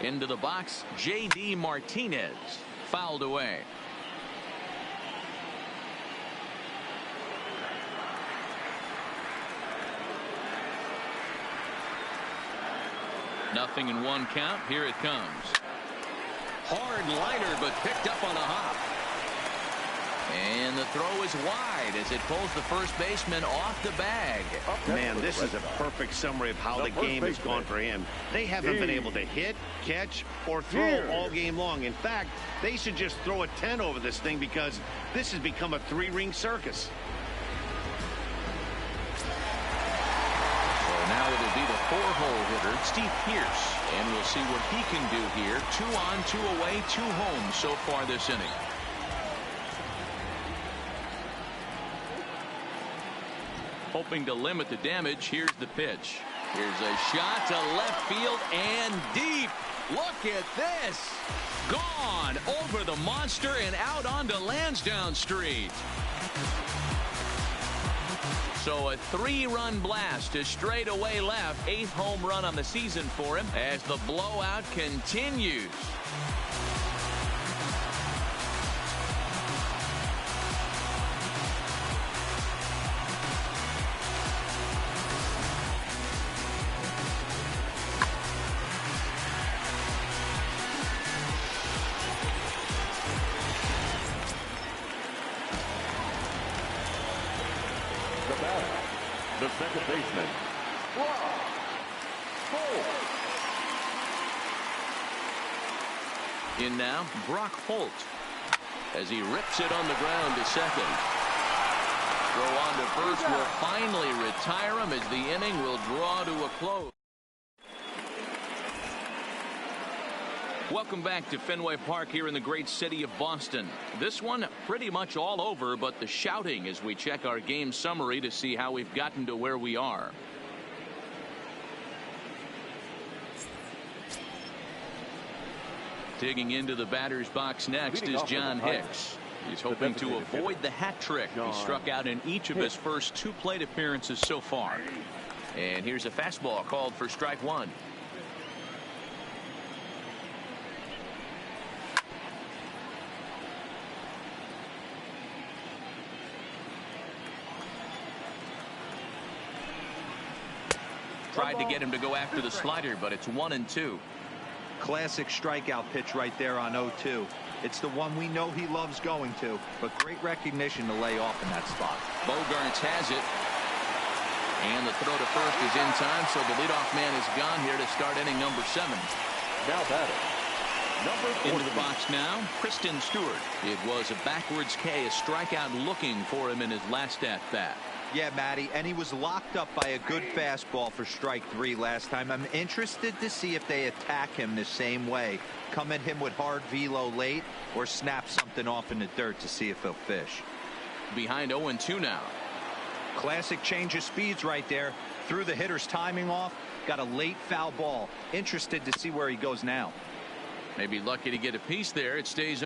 Into the box, J.D. Martinez. Fouled away. Nothing in 1 count. Here it comes. Hard liner, but picked up on a hop. And the throw is wide as it pulls the first baseman off the bag. Man, this is a perfect summary of how the game has gone for him. They haven't been able to hit, catch, or throw all game long. In fact, they should just throw a 10 over this thing, because this has become a 3-ring circus. So now it'll be the 4-hole hitter, Steve Pearce. And we'll see what he can do here. 2 on, 2 away, 2 home so far this inning. Hoping to limit the damage. Here's the pitch. Here's a shot to left field and deep. Look at this. Gone over the monster and out onto Lansdowne Street. So a 3-run blast to straightaway left. 8th home run on the season for him as the blowout continues. The second baseman, In now, Brock Holt as he rips it on the ground to second. Throw on to first will finally retire him as the inning will draw to a close. Welcome back to Fenway Park here in the great city of Boston. This one pretty much all over, but the shouting as we check our game summary to see how we've gotten to where we are. Digging into the batter's box next is John Hicks. He's hoping to avoid the hat trick. He struck out in each of his first 2 plate appearances so far. And here's a fastball called for strike 1. Tried to get him to go after the slider, but it's 1-2. Classic strikeout pitch right there on 0-2. It's the one we know he loves going to, but great recognition to lay off in that spot. Bogarts has it. And the throw to first is in time, so the leadoff man is gone here to start inning number 7. now batting, number 14. Into the box now, Kristen Stewart. It was a backwards K, a strikeout looking for him in his last at-bat. Yeah, Matty, and he was locked up by a good fastball for strike 3 last time. I'm interested to see if they attack him the same way. Come at him with hard velo late or snap something off in the dirt to see if he'll fish. Behind 0-2 now. Classic change of speeds right there. Threw the hitter's timing off. Got a late foul ball. Interested to see where he goes now. Maybe lucky to get a piece there. It stays.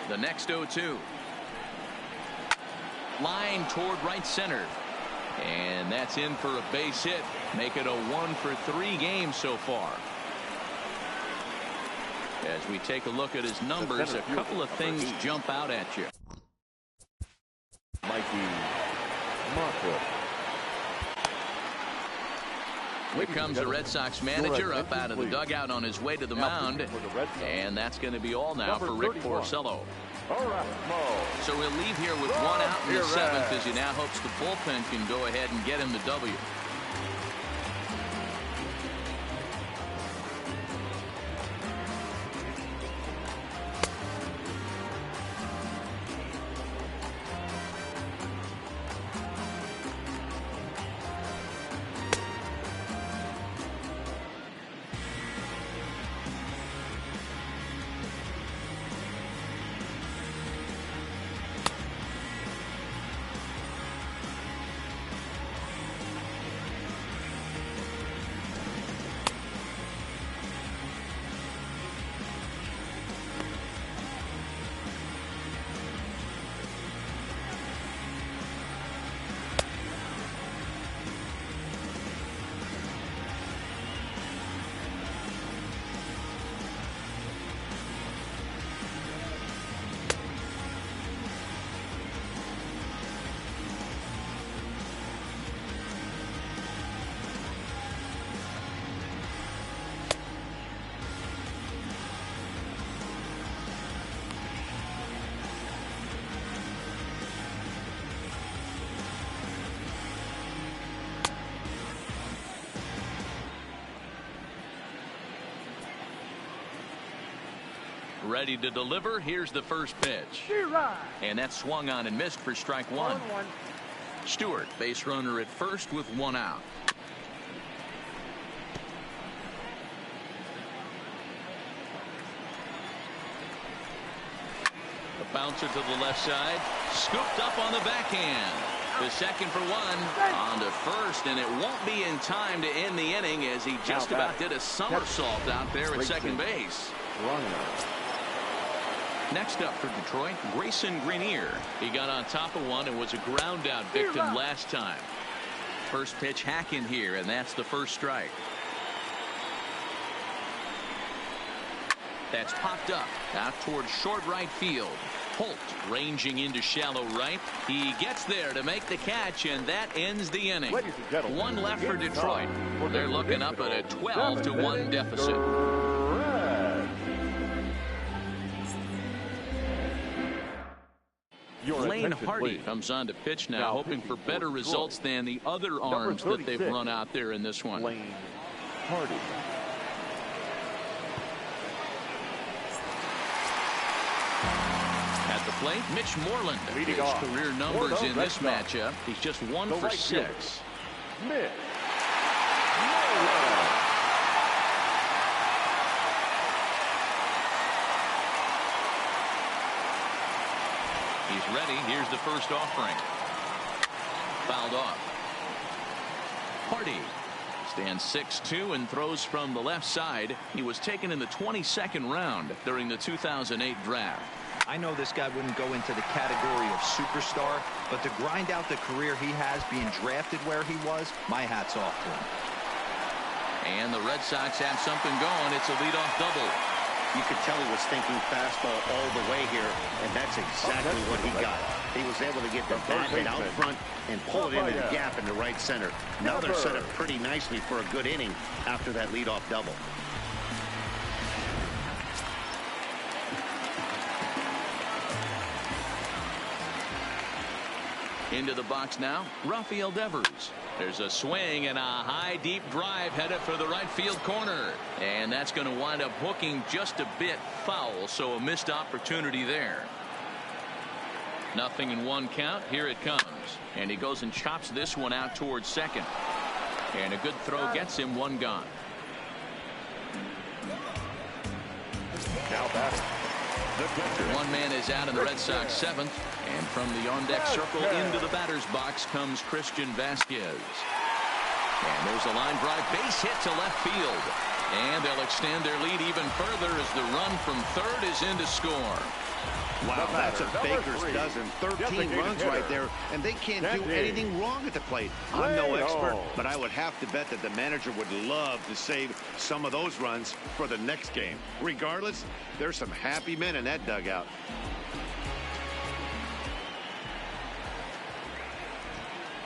The next 0-2. Line toward right center. And that's in for a base hit. Make it a 1-for-3 game so far. As we take a look at his numbers, a couple of things jump out at you. Mikey Marco. Here comes the Red Sox manager up out of the dugout on his way to the mound. And that's going to be all now for Rick Porcello. So he'll leave here with 1 out in the 7th as he now hopes the bullpen can go ahead and get him the W. Ready to deliver. Here's the first pitch. And that's swung on and missed for strike 1. Stewart, base runner at first with 1 out. A bouncer to the left side. Scooped up on the backhand. The second for one on to first, and it won't be in time to end the inning as he just about did a somersault out there at second base. Next up for Detroit, Grayson Greenier. He got on top of one and was a ground out victim last time. First pitch hack in here, and that's the first strike. That's popped up out towards short right field. Holt ranging into shallow right. He gets there to make the catch, and that ends the inning. One left for Detroit. They're looking up at a 12-1 deficit. Lane Hardy comes on to pitch now, hoping for better results than the other arms that they've run out there in this one. Lane Hardy. At the plate, Mitch Moreland. His career numbers in this matchup. He's just 1 for 6. Mitch Moreland. He's ready. Here's the first offering. Fouled off. Hardy stands 6'2" and throws from the left side. He was taken in the 22nd round during the 2008 draft. I know this guy wouldn't go into the category of superstar, but to grind out the career he has being drafted where he was, my hat's off to him. And the Red Sox have something going. It's a leadoff double. You could tell he was thinking fastball all the way here, and that's exactly what he got. He was able to get the bat hit out front and pull it into the gap in the right center. Now they're set up pretty nicely for a good inning after that leadoff double. Into the box now, Rafael Devers. There's a swing and a high deep drive headed for the right field corner, and that's going to wind up hooking just a bit foul, so a missed opportunity there. 0-1 count. Here it comes, and he goes and chops this one out towards second, and a good throw gets him one gone. Now batting. One man is out in the Red Sox 7th, and from the on-deck circle into the batter's box comes Christian Vasquez. And there's a line drive base hit to left field, and they'll extend their lead even further as the run from third is in to score. Wow, that's a baker's dozen. 13 runs right there, and they can't do anything wrong at the plate. I'm no expert, but I would have to bet that the manager would love to save some of those runs for the next game. Regardless, there's some happy men in that dugout.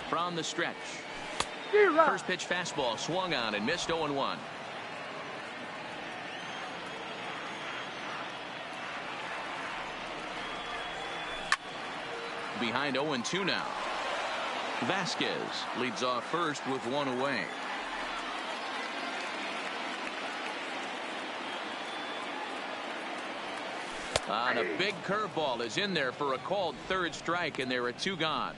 From the stretch. First pitch fastball swung on and missed. 0-1. Behind 0-2 now. Vasquez leads off first with one away. On a big curveball is in there for a called third strike, and there are two gone.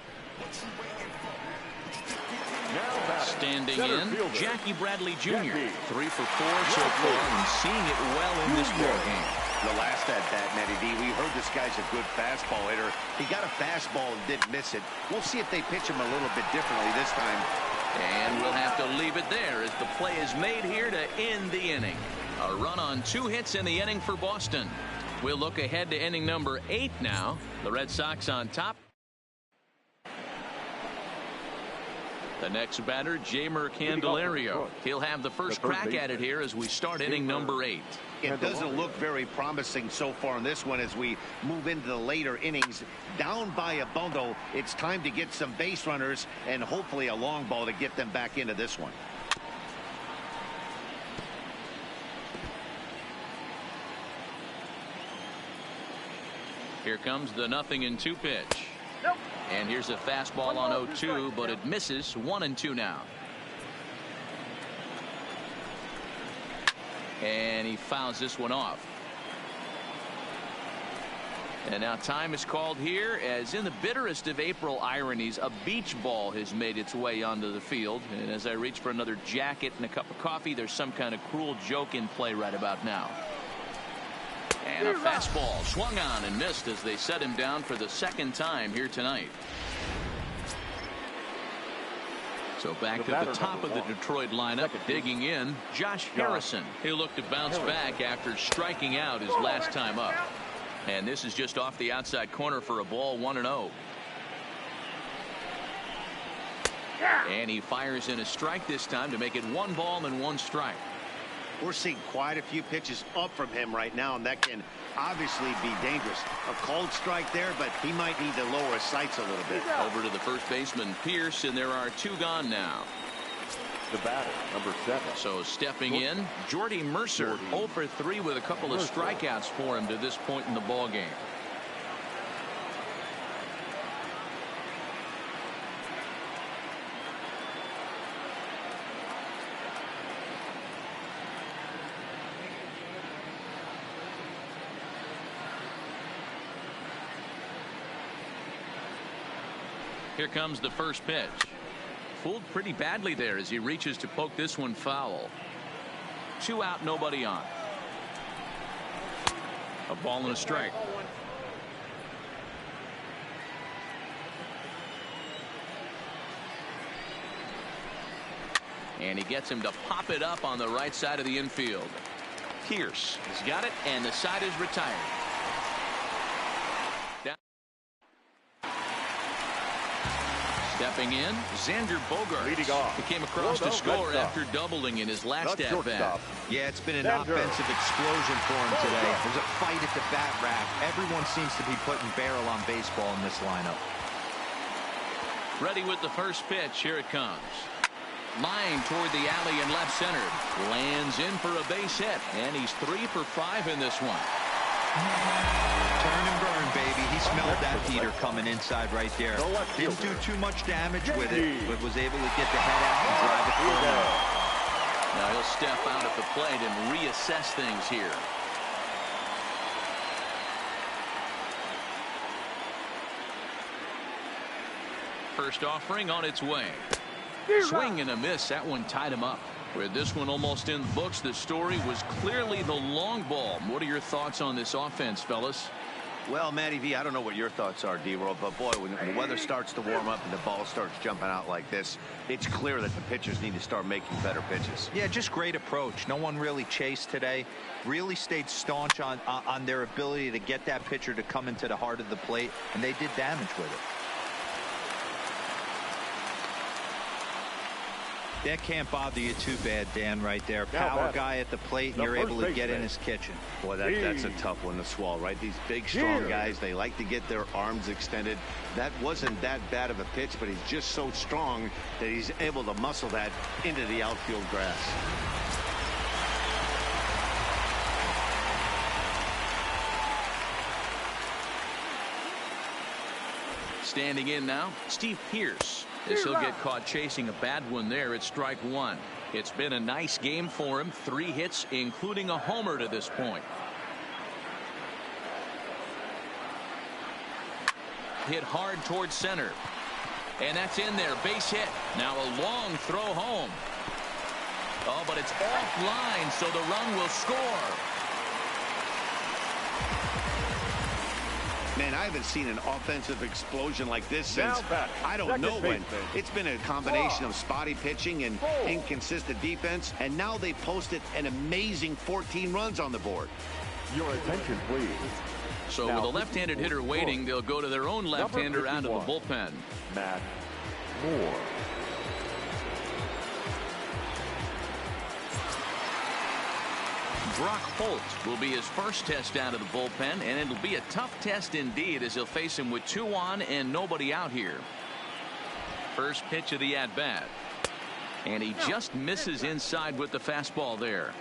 Standing in, Jackie Bradley Jr. 3 for 4 so far, and seeing it well in this ball game. The last at-bat, Matty D, we heard this guy's a good fastball hitter. He got a fastball and didn't miss it. We'll see if they pitch him a little bit differently this time. And we'll have to leave it there as the play is made here to end the inning. A run on 2 hits in the inning for Boston. We'll look ahead to inning number 8 now. The Red Sox on top. The next batter, Jeimer Candelario. He'll have the first crack at it here as we start inning number 8. It doesn't look very promising so far in this one as we move into the later innings. Down by a bundle, it's time to get some base runners and hopefully a long ball to get them back into this one. Here comes the 0-2 pitch. And here's a fastball on 0-2, but it misses. 1-2 now. And he fouls this one off. And now time is called here, as in the bitterest of April ironies, a beach ball has made its way onto the field. And as I reach for another jacket and a cup of coffee, there's some kind of cruel joke in play right about now. And a fastball swung on and missed as they set him down for the second time here tonight. So back to the top of the Detroit lineup, digging in, Josh Harrison. He'll look to bounce back after striking out his last time up. And this is just off the outside corner for a ball, 1-0. And he fires in a strike this time to make it 1 ball and 1 strike. We're seeing quite a few pitches up from him right now, and that can obviously be dangerous. A cold strike there, but he might need to lower his sights a little bit. Over to the first baseman, Pierce, and there are 2 gone now. The batter, number 7. So stepping in, Jordy Mercer, 0 for 3 with a couple of strikeouts for him to this point in the ball game. Here comes the first pitch. Fooled pretty badly there as he reaches to poke this one foul. 2 out, nobody on. A ball and a strike. And he gets him to pop it up on the right side of the infield. Pierce has got it, and the side is retired. Stepping in, Xander Bogaerts. Leading off. He came across to score after doubling in his last at-bat. Yeah, it's been an offensive explosion for him today. There's a fight at the bat rack. Everyone seems to be putting barrel on baseball in this lineup. Ready with the first pitch. Here it comes. Line toward the alley in left center. Lands in for a base hit, and he's 3 for 5 in this one. Turn and burn, baby. He smelled that heater coming inside right there. Didn't do too much damage with it, but was able to get the head out and drive it forward. Now he'll step out at the plate and reassess things here. First offering on its way. Swing and a miss. That one tied him up. With this one almost in the books, the story was clearly the long ball. What are your thoughts on this offense, fellas? Well, Matty V, I don't know what your thoughts are, D-Roll, but boy, when the weather starts to warm up and the ball starts jumping out like this, it's clear that the pitchers need to start making better pitches. Yeah, just great approach. No one really chased today. Really stayed staunch on their ability to get that pitcher to come into the heart of the plate, and they did damage with it. That can't bother you too bad, Dan, right there. Power guy at the plate, and you're able to get in his kitchen. Boy, that's a tough one to swallow, right? These big, strong guys, they like to get their arms extended. That wasn't that bad of a pitch, but he's just so strong that he's able to muscle that into the outfield grass. Standing in now, Steve Pierce. As he'll get caught chasing a bad one there at strike 1. It's been a nice game for him. 3 hits, including a homer to this point. Hit hard towards center. And that's in there. Base hit. Now a long throw home. Oh, but it's offline, so the run will score. Man, I haven't seen an offensive explosion like this since I don't know when. It's been a combination of spotty pitching and inconsistent defense, and now they posted an amazing 14 runs on the board. Your attention, please. So with a left-handed hitter waiting, they'll go to their own left-hander out of the bullpen. Matt Moore. Brock Holt will be his first test out of the bullpen, and it'll be a tough test indeed as he'll face him with 2 on and nobody out here. First pitch of the at-bat. And he just misses inside with the fastball there.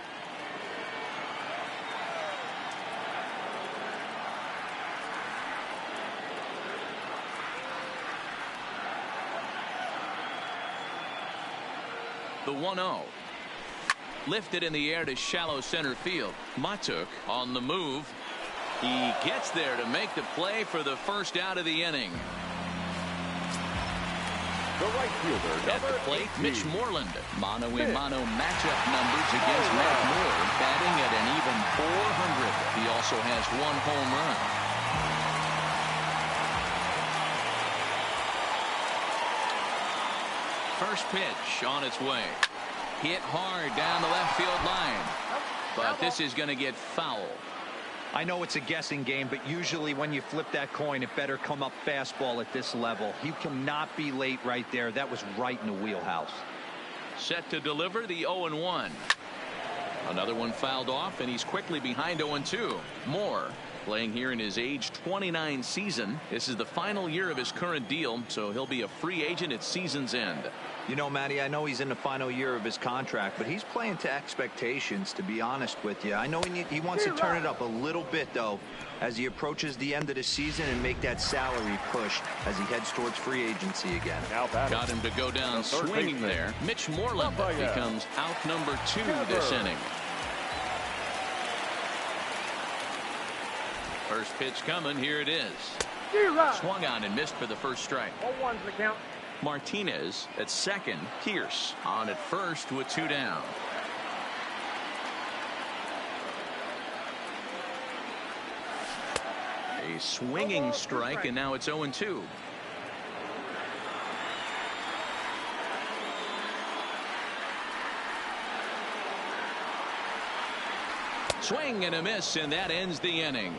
The 1-0. Lifted in the air to shallow center field. Matuk on the move. He gets there to make the play for the first out of the inning. The right fielder, at the plate, Mitch Moreland. Mano-a-mano matchup numbers against Matt Moore, batting at an even .400. He also has 1 home run. First pitch on its way. Hit hard down the left field line. But this is going to get foul. I know it's a guessing game, but usually when you flip that coin, it better come up fastball at this level. You cannot be late right there. That was right in the wheelhouse. Set to deliver the 0-1. Another one fouled off, and he's quickly behind 0-2. Moore playing here in his age 29 season. This is the final year of his current deal, so he'll be a free agent at season's end. You know, Matty, I know he's in the final year of his contract, but he's playing to expectations, to be honest with you. I know he wants to turn it up a little bit, though, as he approaches the end of the season and make that salary push as he heads towards free agency again. Got him to go down swinging there. Mitch Moreland becomes out number 2 this inning. First pitch coming. Here it is. Swung on and missed for the first strike. 0-1's the count. Martinez at second. Pierce on at first with 2 down. A swinging strike, and now it's 0-2. Swing and a miss, and that ends the inning.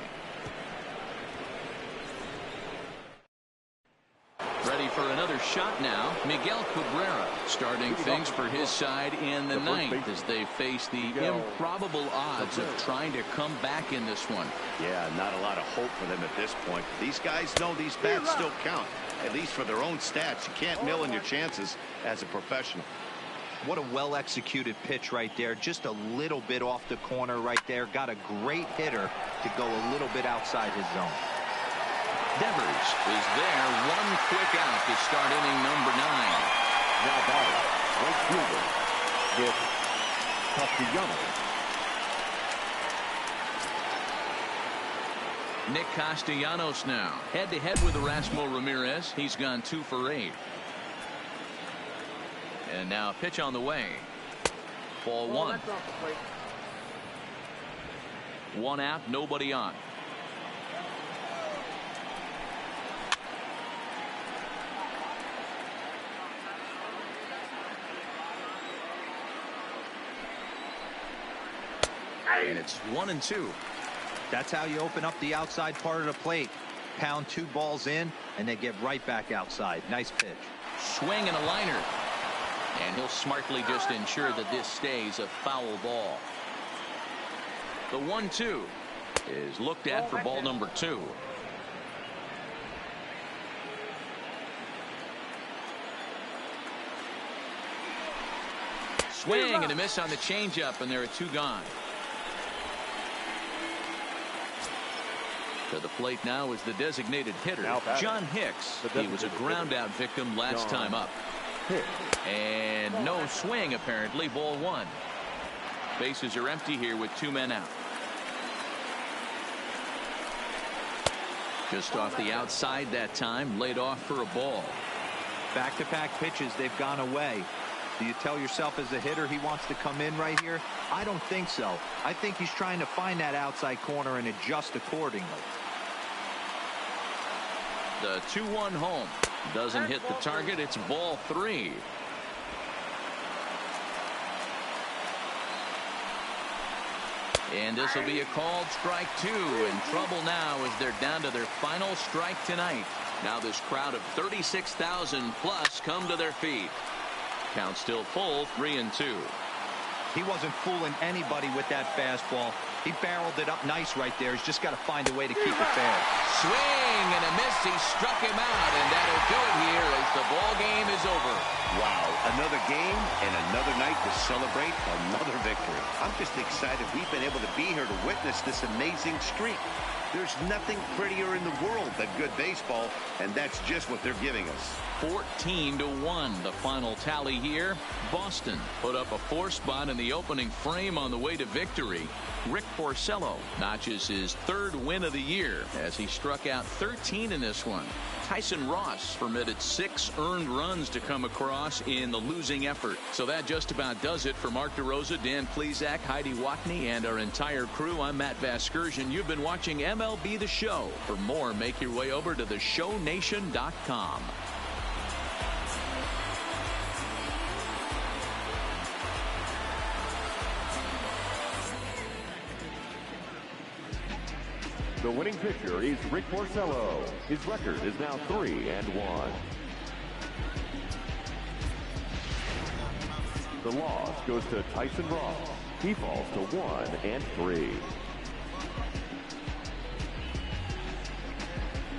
Ready for another shot now. Miguel Cabrera starting things for his side in the ninth as they face the improbable odds of trying to come back in this one. Yeah, not a lot of hope for them at this point. These guys know these bats still count, at least for their own stats. You can't mill in your chances as a professional. What a well-executed pitch right there. Just a little bit off the corner right there. Got a great hitter to go a little bit outside his zone. Devers is there. One quick out to start inning number 9. Now batting, right fielder, Nick Castellanos. Nick Castellanos now. Head-to-head with Erasmo Ramirez. He's gone 2 for 8. And now a pitch on the way. Ball 1. 1 out, nobody on. And it's 1-2. That's how you open up the outside part of the plate. Pound 2 balls in, and they get right back outside. Nice pitch. Swing and a liner. And he'll smartly just ensure that this stays a foul ball. The 1-2 is looked at for ball number 2. Swing and a miss on the changeup, and there are 2 gone. To the plate now is the designated hitter, John Hicks. He was a ground out victim last time up. And no swing, apparently. Ball 1. Bases are empty here with 2 men out. Just off the outside that time, laid off for a ball. Back-to-back pitches, they've gone away. Do you tell yourself as a hitter he wants to come in right here? I don't think so. I think he's trying to find that outside corner and adjust accordingly. The 2-1 home doesn't hit the target. It's ball 3. And this will be a called strike 2. In trouble now as they're down to their final strike tonight. Now this crowd of 36,000 plus come to their feet. Count still full, 3-2. He wasn't fooling anybody with that fastball. He barreled it up nice right there. He's just got to find a way to keep it fair. Swing and a miss. He struck him out, and that'll do it here as the ball game is over. Wow, another game and another night to celebrate another victory. I'm just excited we've been able to be here to witness this amazing streak. There's nothing prettier in the world than good baseball, and that's just what they're giving us. 14-1, the final tally here. Boston put up a 4 spot in the opening frame on the way to victory. Rick Porcello notches his 3rd win of the year as he struck out 13 in this one. Tyson Ross permitted 6 earned runs to come across in the losing effort. So that just about does it for Mark DeRosa, Dan Plesac, Heidi Watney, and our entire crew. I'm Matt Vasgersian. You've been watching MLB The Show. For more, make your way over to theshownation.com. The winning pitcher is Rick Porcello. His record is now 3-1. The loss goes to Tyson Ross. He falls to 1-3.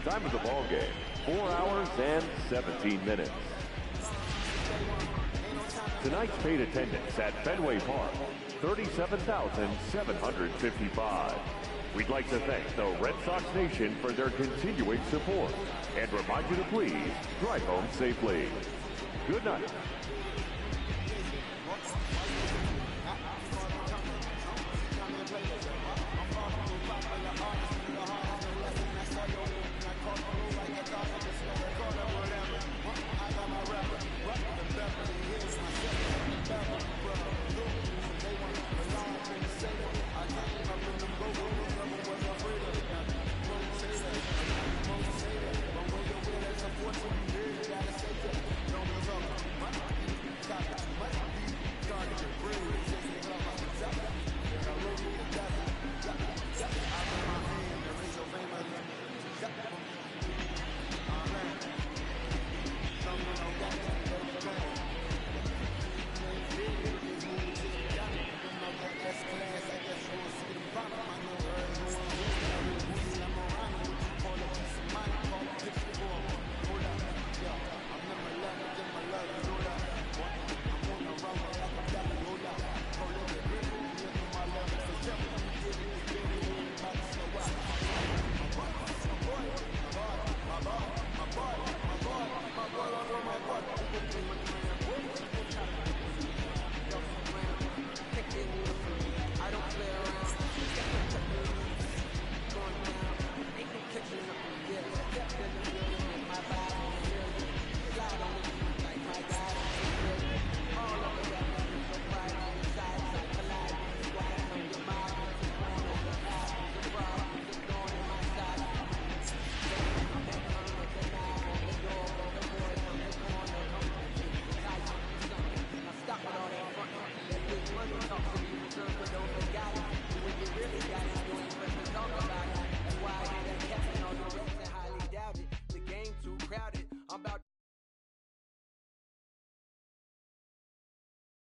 Time of the ball game, 4 hours and 17 minutes. Tonight's paid attendance at Fenway Park, 37,755. We'd like to thank the Red Sox Nation for their continuing support and remind you to please drive home safely. Good night.